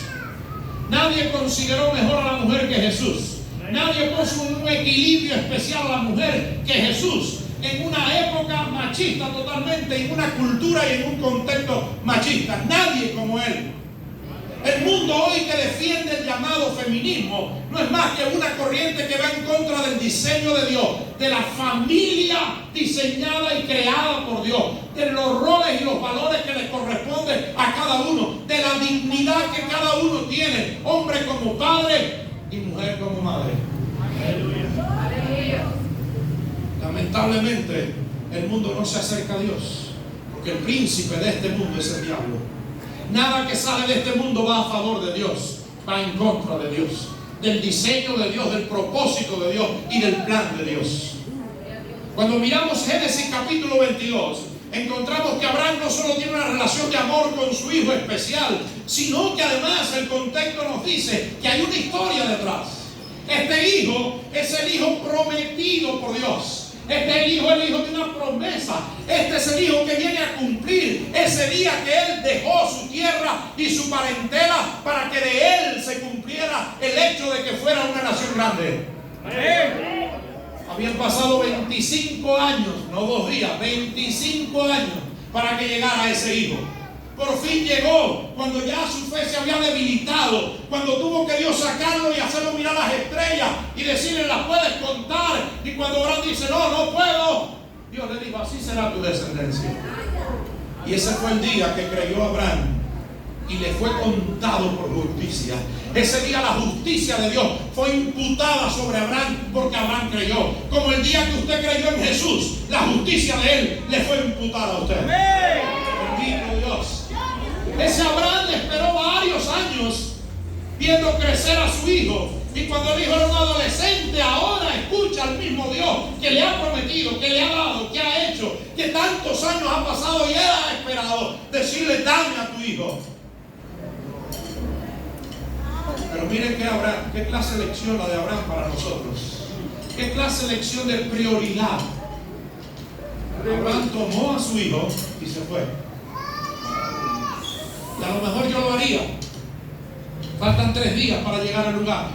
Nadie consideró mejor a la mujer que Jesús. Nadie puso un equilibrio especial a la mujer que Jesús, en una época machista totalmente, en una cultura y en un contexto machista. Nadie como Él. El mundo hoy que defiende el llamado feminismo no es más que una corriente que va en contra del diseño de Dios, de la familia diseñada y creada por Dios, de los roles y los valores que le corresponden a cada uno, de la dignidad que cada uno tiene, hombre como padre y mujer como madre. Lamentablemente, el mundo no se acerca a Dios, porque el príncipe de este mundo es el diablo. Nada que sale de este mundo va a favor de Dios, va en contra de Dios, del diseño de Dios, del propósito de Dios y del plan de Dios. Cuando miramos Génesis capítulo 22, encontramos que Abraham no solo tiene una relación de amor con su hijo especial, sino que además el contexto nos dice que hay una historia detrás. Este hijo es el hijo prometido por Dios. Este es el hijo de una promesa. Este es el hijo que viene a cumplir ese día que él dejó su tierra y su parentela para que de él se cumpliera el hecho de que fuera una nación grande. Habían pasado 25 años, no 2 días, 25 años para que llegara ese hijo. Por fin llegó, cuando ya su fe se había debilitado, cuando tuvo que Dios sacarlo y hacerlo mirar las estrellas y decirle, las puedes contar. Y cuando Abraham dice, no puedo, Dios le dijo, así será tu descendencia. Y ese fue el día que creyó Abraham y le fue contado por justicia. Ese día la justicia de Dios fue imputada sobre Abraham porque Abraham creyó. Como el día que usted creyó en Jesús, la justicia de Él le fue imputada a usted. Bendito Dios. Ese Abraham esperó varios años viendo crecer a su hijo. Y cuando el hijo era un adolescente, ahora escucha al mismo Dios que le ha prometido, que le ha dado, que ha hecho, que tantos años han pasado y él ha esperado decirle, dame a tu hijo. Pero miren qué clase de lección la de Abraham para nosotros. Qué clase de lección de prioridad. Abraham tomó a su hijo y se fue. Y a lo mejor yo lo haría. Faltan 3 días para llegar al lugar.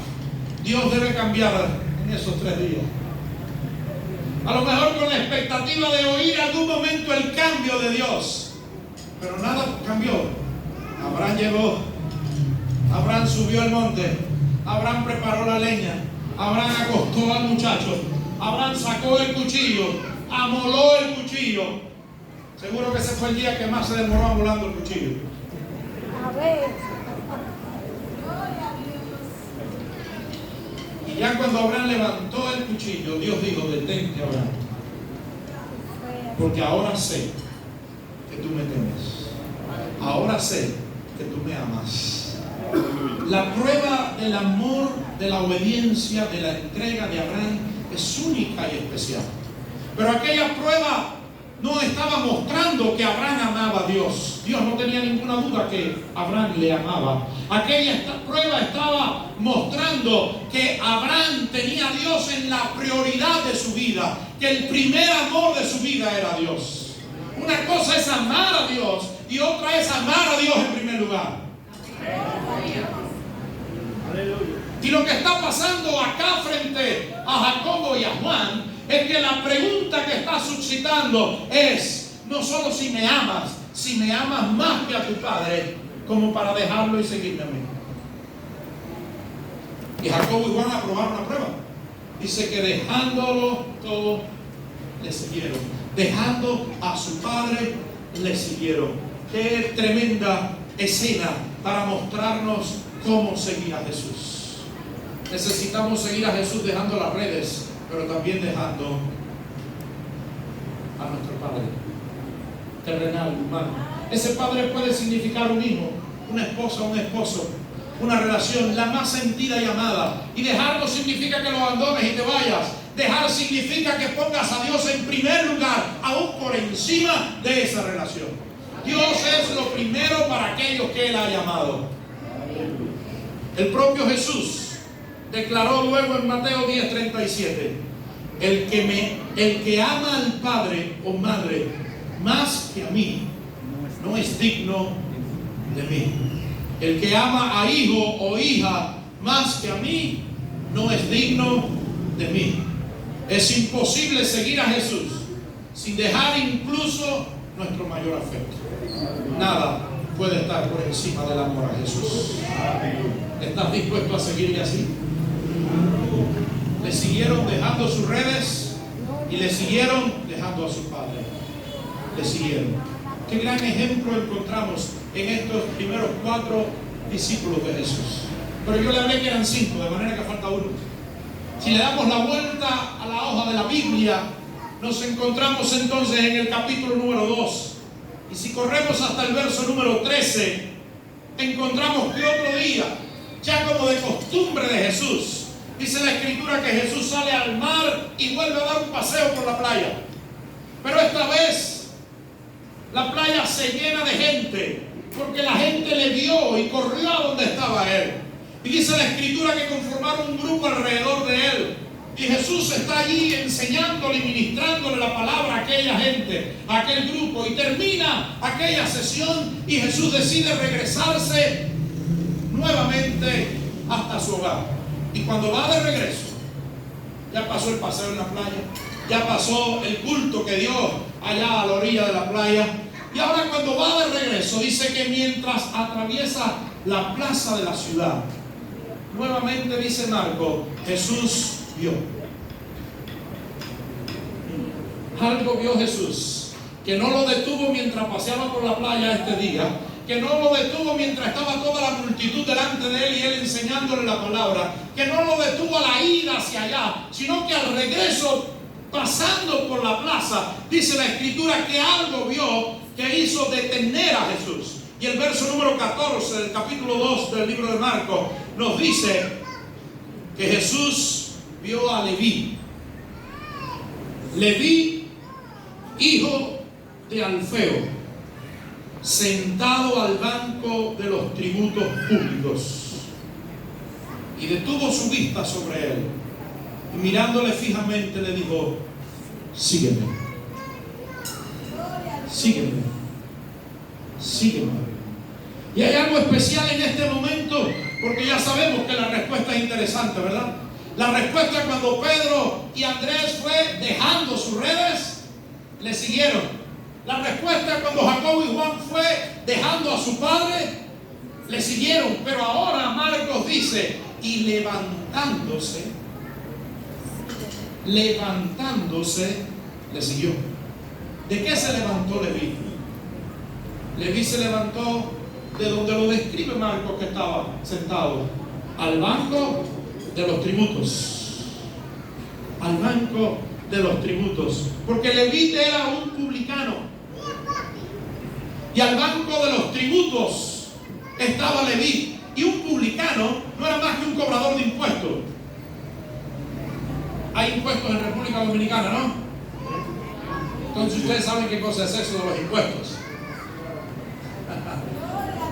Dios debe cambiar en esos 3 días. A lo mejor con la expectativa de oír en algún momento el cambio de Dios. Pero nada cambió. Abraham llegó. Abraham subió al monte. Abraham preparó la leña. Abraham acostó al muchacho. Abraham sacó el cuchillo. Amoló el cuchillo. Seguro que ese fue el día que más se demoró amolando el cuchillo. Y ya cuando Abraham levantó el cuchillo, Dios dijo, detente, Abraham, porque ahora sé que tú me temes. Ahora sé que tú me amas. La prueba del amor, de la obediencia, de la entrega de Abraham es única y especial. Pero aquella prueba no estaba mostrando que Abraham amaba a Dios. Dios no tenía ninguna duda que Abraham le amaba. Aquella prueba estaba mostrando que Abraham tenía a Dios en la prioridad de su vida, que el primer amor de su vida era Dios. Una cosa es amar a Dios y otra es amar a Dios en primer lugar. Y lo que está pasando acá frente a Jacobo y a Juan es que la pregunta que está suscitando es no solo si me amas más que a tu padre, como para dejarlo y seguirme a mí. Y Jacobo y Juan aprobaron la prueba. Dice que dejándolo todo, le siguieron. Dejando a su padre, le siguieron. Qué tremenda escena para mostrarnos cómo seguir a Jesús. Necesitamos seguir a Jesús dejando las redes, pero también dejando a nuestro Padre terrenal, humano. Ese Padre puede significar un hijo, una esposa, un esposo, una relación la más sentida y amada. Y dejarlo significa que lo abandones y te vayas. Dejar significa que pongas a Dios en primer lugar, aún por encima de esa relación. Dios es lo primero para aquellos que Él ha llamado. El propio Jesús declaró luego en Mateo 10:37, el que ama al padre o madre más que a mí no es digno de mí. El que ama a hijo o hija más que a mí no es digno de mí. Es imposible seguir a Jesús sin dejar incluso nuestro mayor afecto. Nada puede estar por encima del amor a Jesús. ¿Estás dispuesto a seguirle así? Le siguieron dejando sus redes y le siguieron dejando a su padre. Le siguieron. Qué gran ejemplo encontramos en estos primeros 4 discípulos de Jesús. Pero yo le hablé que eran 5, de manera que falta uno. Si le damos la vuelta a la hoja de la Biblia, nos encontramos entonces en el capítulo número 2. Y si corremos hasta el verso número 13, encontramos que otro día, ya como de costumbre de Jesús, dice la Escritura que Jesús sale al mar y vuelve a dar un paseo por la playa. Pero esta vez la playa se llena de gente, porque la gente le vio y corrió a donde estaba él. Y dice la Escritura que conformaron un grupo alrededor de él. Y Jesús está allí enseñándole y ministrándole la palabra a aquella gente, a aquel grupo. Y termina aquella sesión y Jesús decide regresarse nuevamente hasta su hogar. Y cuando va de regreso, ya pasó el paseo en la playa, ya pasó el culto que dio allá a la orilla de la playa. Y ahora cuando va de regreso, dice que mientras atraviesa la plaza de la ciudad, nuevamente dice Marco, Jesús vio. Algo vio Jesús, que no lo detuvo mientras paseaba por la playa este día, que no lo detuvo mientras estaba toda la multitud delante de él y él enseñándole la palabra, que no lo detuvo a la ida hacia allá, sino que al regreso, pasando por la plaza, dice la Escritura que algo vio que hizo detener a Jesús. Y el verso número 14 del capítulo 2 del libro de Marcos nos dice que Jesús vio a Leví. Leví, hijo de Alfeo, sentado al banco de los tributos públicos, y detuvo su vista sobre él, y mirándole fijamente le dijo, sígueme, sígueme, sígueme. Y hay algo especial en este momento, porque ya sabemos que la respuesta es interesante, ¿verdad? La respuesta cuando Pedro y Andrés fue dejando sus redes, le siguieron. La respuesta cuando Jacobo y Juan fue dejando a su padre, le siguieron. Pero ahora Marcos dice, y levantándose, le siguió. ¿De qué se levantó Leví? Leví se levantó de donde lo describe Marcos, que estaba sentado al banco de los tributos. Al banco de los tributos. Porque Leví era un publicano. Y al banco de los tributos estaba Leví. Y un publicano no era más que un cobrador de impuestos. Hay impuestos en República Dominicana, ¿no? Entonces ustedes saben qué cosa es eso de los impuestos.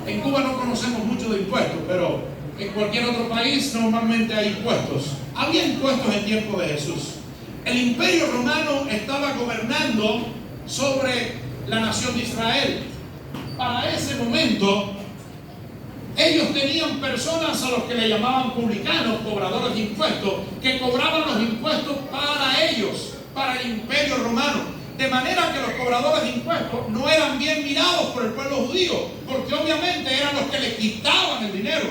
En Cuba no conocemos mucho de impuestos, pero en cualquier otro país normalmente hay impuestos. Había impuestos en tiempo de Jesús. El Imperio Romano estaba gobernando sobre la nación de Israel. Para ese momento, ellos tenían personas a los que le llamaban publicanos, cobradores de impuestos, que cobraban los impuestos para ellos, para el Imperio Romano. De manera que los cobradores de impuestos no eran bien mirados por el pueblo judío, porque obviamente eran los que le quitaban el dinero,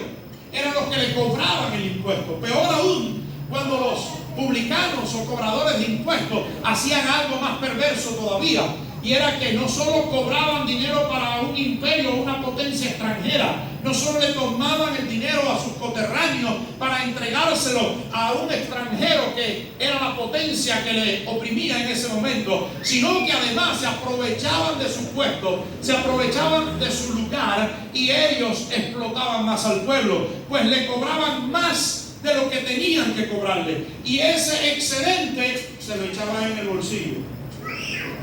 eran los que le cobraban el impuesto. Peor aún, cuando los publicanos o cobradores de impuestos hacían algo más perverso todavía, y era que no solo cobraban dinero para un imperio o una potencia extranjera, no solo le tomaban el dinero a sus coterráneos para entregárselo a un extranjero que era la potencia que le oprimía en ese momento, sino que además se aprovechaban de su puesto, se aprovechaban de su lugar, y ellos explotaban más al pueblo, pues le cobraban más de lo que tenían que cobrarle, y ese excedente se lo echaban en el bolsillo.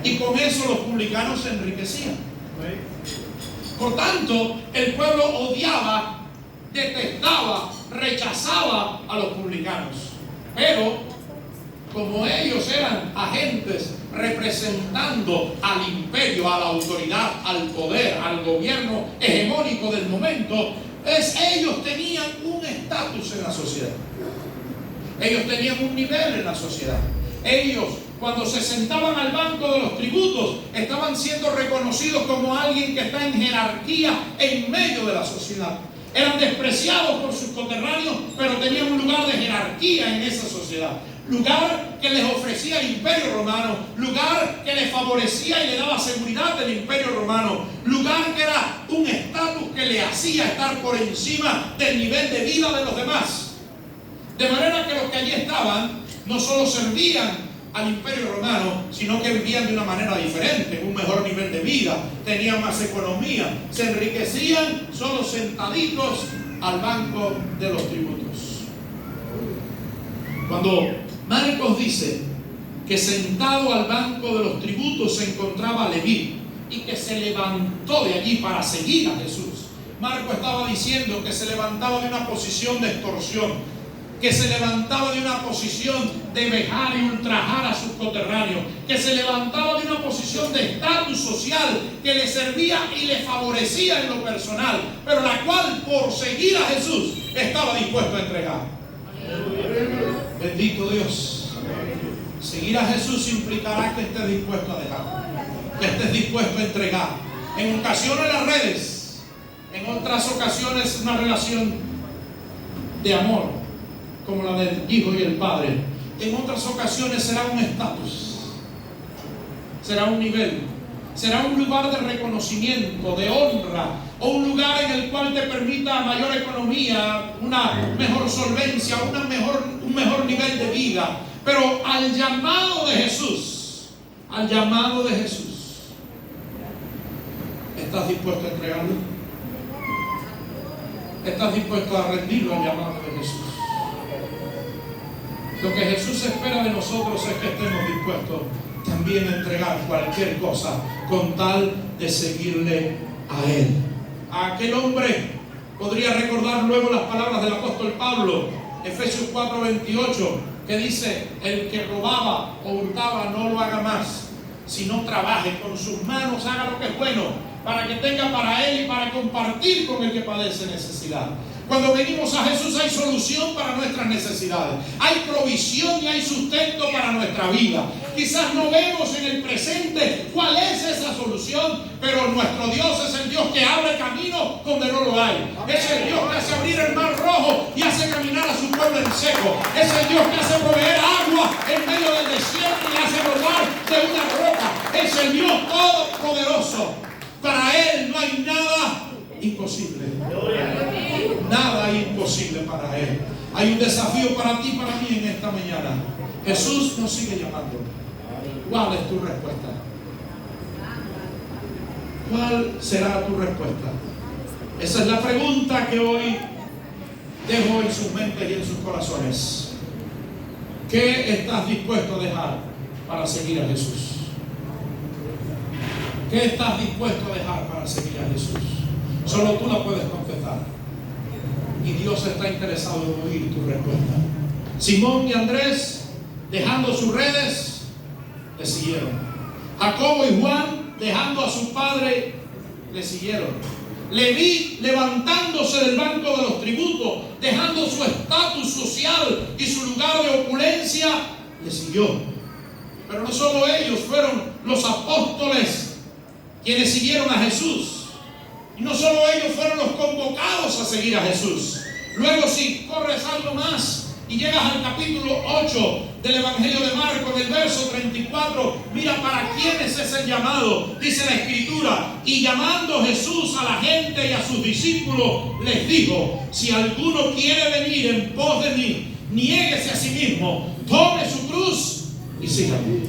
Y con eso los publicanos se enriquecían. Por tanto, el pueblo odiaba, detestaba, rechazaba a los publicanos. Pero, como ellos eran agentes representando al imperio, a la autoridad, al poder, al gobierno hegemónico del momento, ellos tenían un estatus en la sociedad. Ellos tenían un nivel en la sociedad. Ellos, cuando se sentaban al banco de los tributos, estaban siendo reconocidos como alguien que está en jerarquía en medio de la sociedad. Eran despreciados por sus coterráneos, pero tenían un lugar de jerarquía en esa sociedad. Lugar que les ofrecía el Imperio Romano, lugar que les favorecía y le daba seguridad del Imperio Romano, lugar que era un estatus que le hacía estar por encima del nivel de vida de los demás. De manera que los que allí estaban no solo servían al Imperio Romano, sino que vivían de una manera diferente, un mejor nivel de vida, tenían más economía, se enriquecían solo sentaditos al banco de los tributos. Cuando Marcos dice que sentado al banco de los tributos se encontraba Leví y que se levantó de allí para seguir a Jesús, Marcos estaba diciendo que se levantaba de una posición de extorsión, que se levantaba de una posición de vejar y ultrajar a sus coterráneos, que se levantaba de una posición de estatus social que le servía y le favorecía en lo personal, pero la cual por seguir a Jesús estaba dispuesto a entregar. Bendito Dios. Seguir a Jesús implicará que estés dispuesto a dejar, que estés dispuesto a entregar. En ocasiones las redes, en otras ocasiones una relación de amor, como la del hijo y el padre. En otras ocasiones será un estatus, será un nivel, será un lugar de reconocimiento, de honra, o un lugar en el cual te permita mayor economía, una mejor solvencia, un mejor nivel de vida. Pero al llamado de Jesús, ¿estás dispuesto a entregarlo? ¿Estás dispuesto a rendirlo al llamado de Jesús? Lo que Jesús espera de nosotros es que estemos dispuestos también a entregar cualquier cosa con tal de seguirle a Él. A aquel hombre podría recordar luego las palabras del apóstol Pablo, Efesios 4:28, que dice: el que robaba o hurtaba no lo haga más, sino trabaje con sus manos, haga lo que es bueno, para que tenga para Él y para compartir con el que padece necesidad. Cuando venimos a Jesús hay solución para nuestras necesidades, hay provisión y hay sustento para nuestra vida. Quizás no vemos en el presente cuál es esa solución, pero nuestro Dios es el Dios que abre camino donde no lo hay. Es el Dios que hace abrir el mar rojo y hace caminar a su pueblo en seco. Es el Dios que hace proveer agua en medio del desierto y hace brotar de una roca. Es el Dios todopoderoso. Para Él no hay nada imposible. Nada imposible para Él. Hay un desafío para ti y para mí en esta mañana. Jesús nos sigue llamando. ¿Cuál es tu respuesta? ¿Cuál será tu respuesta? Esa es la pregunta que hoy dejo en sus mentes y en sus corazones. ¿Qué estás dispuesto a dejar para seguir a Jesús? ¿Qué estás dispuesto a dejar para seguir a Jesús? Solo tú la puedes contestar. Y Dios está interesado en oír tu respuesta. Simón y Andrés, dejando sus redes, le siguieron. Jacobo y Juan, dejando a su padre, le siguieron. Leví, levantándose del banco de los tributos, dejando su estatus social y su lugar de opulencia, le siguió. Pero no solo ellos, fueron los apóstoles quienes siguieron a Jesús. Y no solo ellos fueron los convocados a seguir a Jesús. Luego, si corres algo más y llegas al capítulo 8 del Evangelio de Marcos, en el verso 34, mira para quiénes es el llamado. Dice la Escritura: y llamando Jesús a la gente y a sus discípulos, les dijo: si alguno quiere venir en pos de mí, niéguese a sí mismo, tome su cruz y sígame.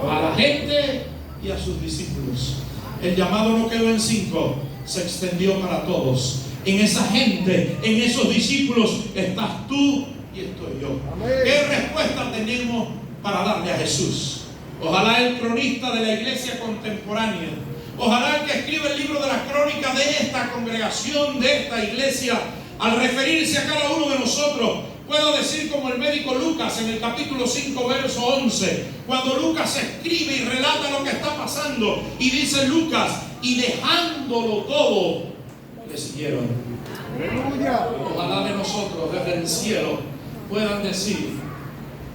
A la gente y a sus discípulos. El llamado no quedó en 5, se extendió para todos. En esa gente, en esos discípulos, estás tú y estoy yo. Amén. ¿Qué respuesta tenemos para darle a Jesús? Ojalá el cronista de la iglesia contemporánea, ojalá el que escribe el libro de las crónicas de esta congregación, de esta iglesia, al referirse a cada uno de nosotros, puedo decir como el médico Lucas en el capítulo 5, verso 11, cuando Lucas escribe y relata lo que está pasando, y dice Lucas: y dejándolo todo, le siguieron. Ojalá de nosotros desde el cielo puedan decir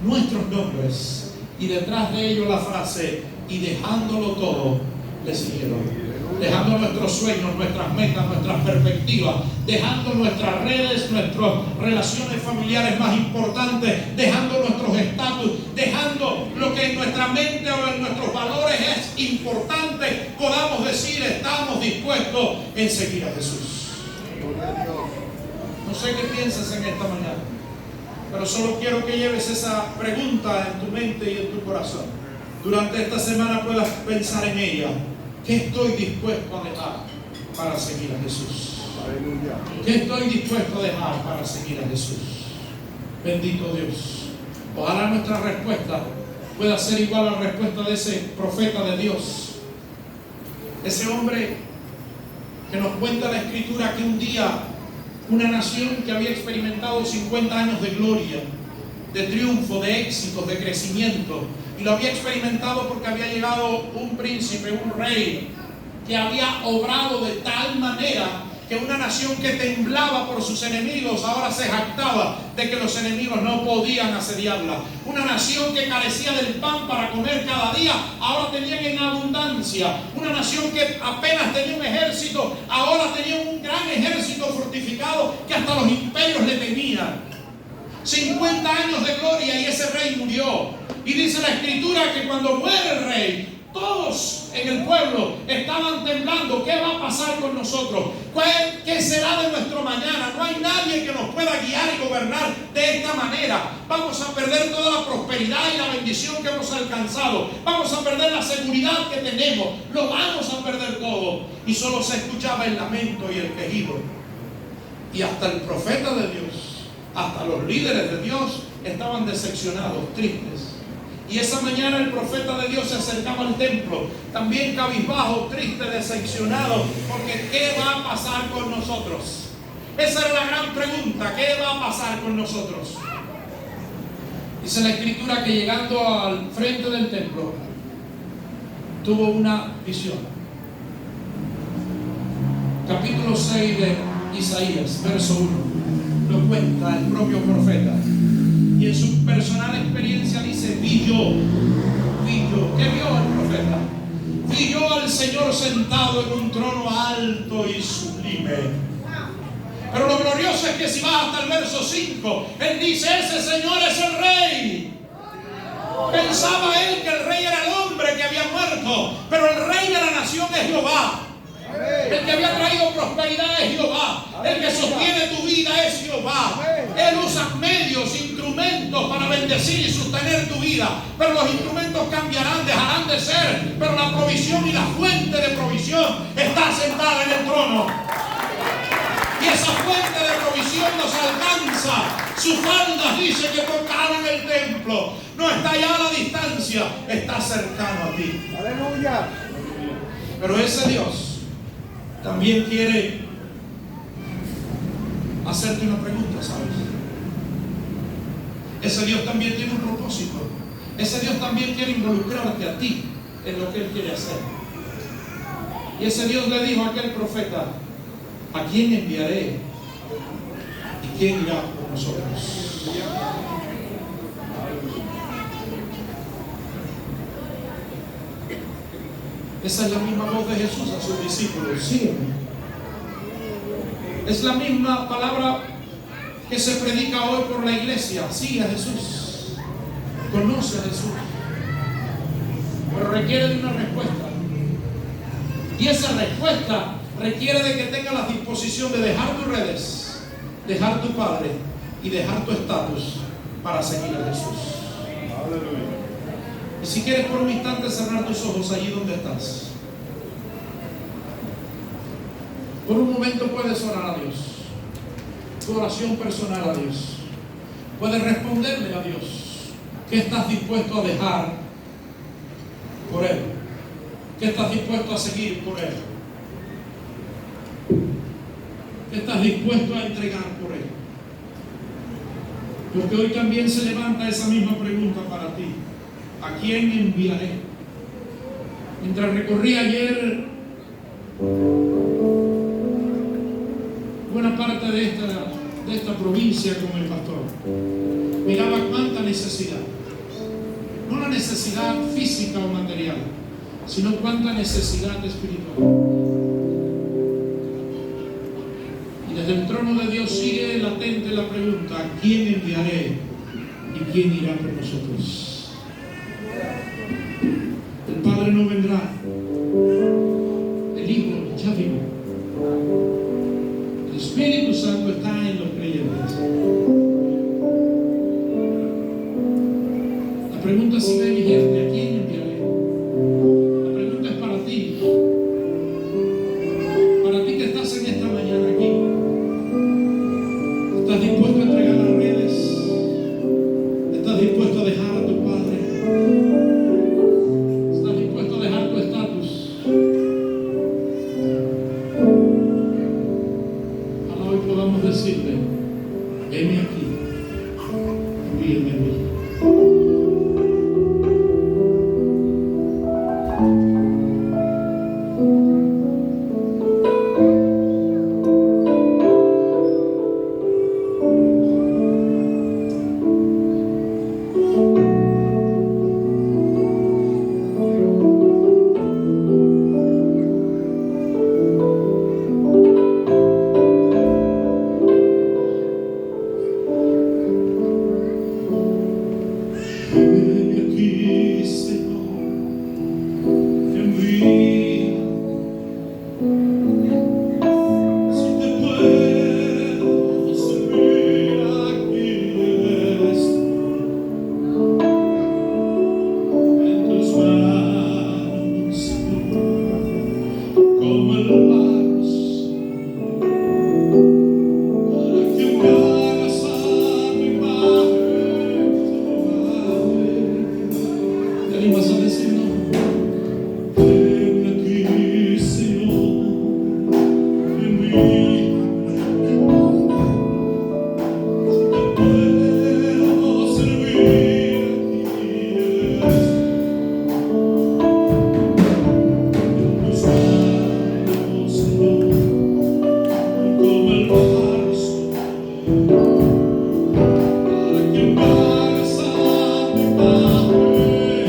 nuestros nombres y detrás de ellos la frase: y dejándolo todo, le siguieron. Dejando nuestros sueños, nuestras metas, nuestras perspectivas, dejando nuestras redes, nuestras relaciones familiares más importantes, dejando nuestros estatus, dejando lo que en nuestra mente o en nuestros valores es importante, podamos decir: estamos dispuestos en seguir a Jesús. No sé qué piensas en esta mañana, pero solo quiero que lleves esa pregunta en tu mente y en tu corazón. Durante esta semana puedas pensar en ella. ¿Qué estoy dispuesto a dejar para seguir a Jesús? ¿Qué estoy dispuesto a dejar para seguir a Jesús? Bendito Dios. Ojalá nuestra respuesta pueda ser igual a la respuesta de ese profeta de Dios. Ese hombre que nos cuenta la Escritura que un día una nación que había experimentado 50 años de gloria, de triunfo, de éxito, de crecimiento, y lo había experimentado porque había llegado un príncipe, un rey, que había obrado de tal manera que una nación que temblaba por sus enemigos ahora se jactaba de que los enemigos no podían asediarla. Una nación que carecía del pan para comer cada día, ahora tenían en abundancia. Una nación que apenas tenía un ejército, ahora tenía un gran ejército fortificado que hasta los imperios le temían. 50 años de gloria y ese rey murió. Y dice la Escritura que cuando muere el rey, todos en el pueblo estaban temblando. ¿Qué va a pasar con nosotros? ¿Qué será de nuestro mañana? No hay nadie que nos pueda guiar y gobernar de esta manera. Vamos a perder toda la prosperidad y la bendición que hemos alcanzado. Vamos a perder la seguridad que tenemos. Lo vamos a perder todo. Y solo se escuchaba el lamento y el quejido. Y hasta el profeta de Dios, hasta los líderes de Dios estaban decepcionados, tristes. Y esa mañana el profeta de Dios se acercaba al templo, también cabizbajo, triste, decepcionado, porque ¿qué va a pasar con nosotros? Esa era la gran pregunta: ¿qué va a pasar con nosotros? Dice la Escritura que llegando al frente del templo, tuvo una visión. Capítulo 6 de Isaías, verso 1, lo cuenta el propio profeta. Y en su personal experiencia dice: vi yo. ¿Qué vio el profeta? Vi yo al Señor sentado en un trono alto y sublime. Pero lo glorioso es que si vas hasta el verso 5, él dice: ese Señor es el Rey. Pensaba él que el Rey era el hombre que había muerto, pero el Rey de la nación es Jehová. El que había traído prosperidad es Jehová. El que sostiene tu vida es Jehová. Él usa medios, instrumentos para bendecir y sostener tu vida. Pero los instrumentos cambiarán, dejarán de ser. Pero la provisión y la fuente de provisión está sentada en el trono. Y esa fuente de provisión nos alcanza. Sus faldas dice que tocaron el templo. No está allá a la distancia, está cercano a ti. Aleluya. Pero ese Dios también quiere hacerte una pregunta, ¿sabes? Ese Dios también tiene un propósito. Ese Dios también quiere involucrarte a ti en lo que Él quiere hacer. Y ese Dios le dijo a aquel profeta: ¿a quién enviaré? ¿Y quién irá por nosotros? Esa es la misma voz de Jesús a sus discípulos: sígueme. Es la misma palabra que se predica hoy por la iglesia: sigue a Jesús, conoce a Jesús. Pero requiere de una respuesta. Y esa respuesta requiere de que tengas la disposición de dejar tus redes, dejar tu padre y dejar tu estatus para seguir a Jesús. Aleluya. Y si quieres por un instante cerrar tus ojos allí donde estás, por un momento puedes orar a Dios, tu oración personal a Dios. Puedes responderle a Dios qué estás dispuesto a dejar por Él, qué estás dispuesto a seguir por Él, qué estás dispuesto a entregar por Él. Porque hoy también se levanta esa misma pregunta para ti: ¿a quién enviaré? Mientras recorrí ayer buena parte de esta provincia con el pastor, necesidad. No la necesidad física o material, sino cuánta necesidad espiritual. Y desde el trono de Dios sigue latente la pregunta: ¿a quién enviaré y quién irá por nosotros? El Padre no vendrá, el Hijo ya vino, el Espíritu Santo está en los creyentes. La pregunta sigue vigente: ¿a quién enviaré? La pregunta es para ti que estás en esta mañana aquí. ¿Estás dispuesto a entregar las redes? ¿Estás dispuesto a dejar a tu padre? ¿Estás dispuesto a dejar tu estatus? Ojalá hoy podamos decirle: heme aquí, envíame a mí. Para que me hagas a mi Padre,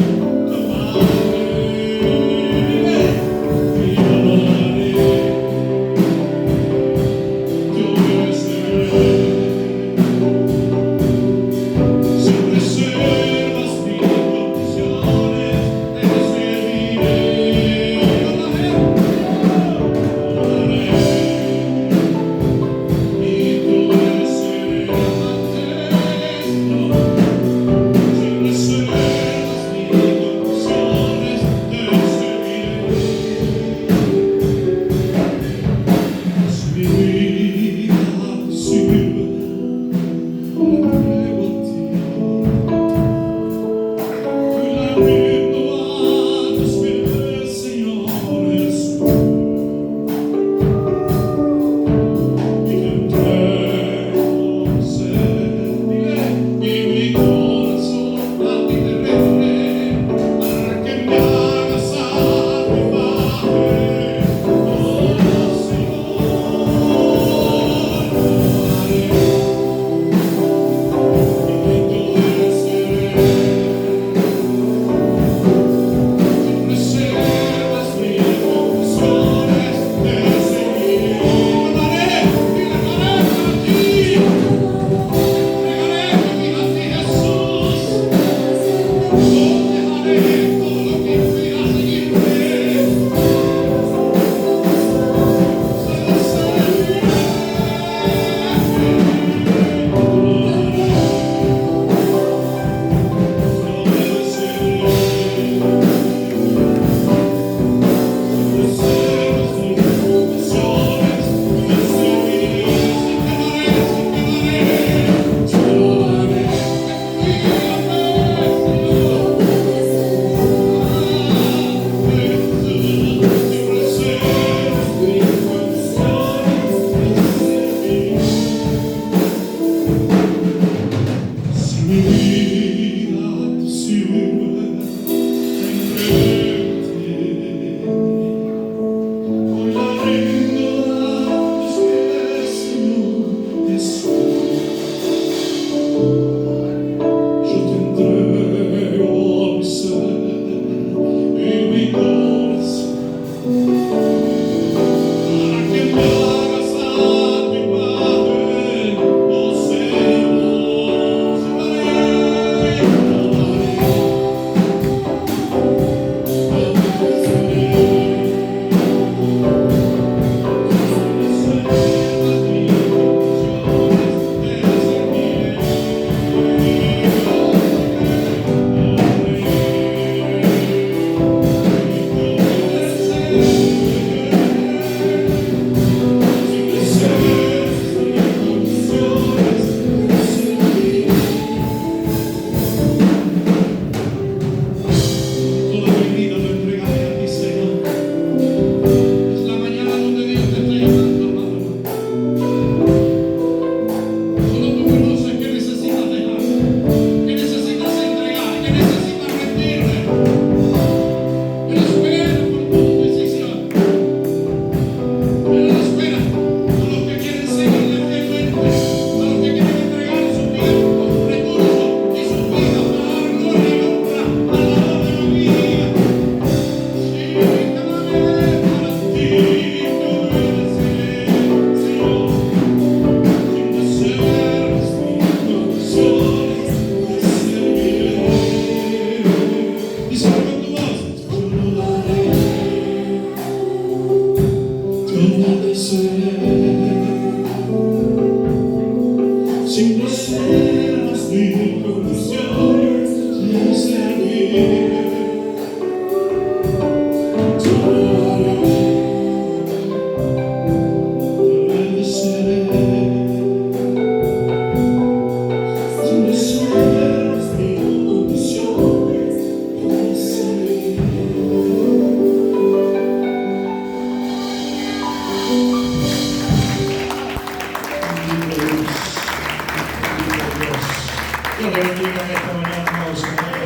Dios le bendiga en esta mañana, amados hermanos.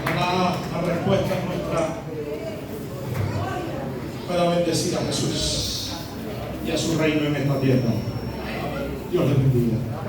Ojalá la respuesta nuestra pueda bendecir a Jesús y a su reino en esta tierra. Dios le bendiga.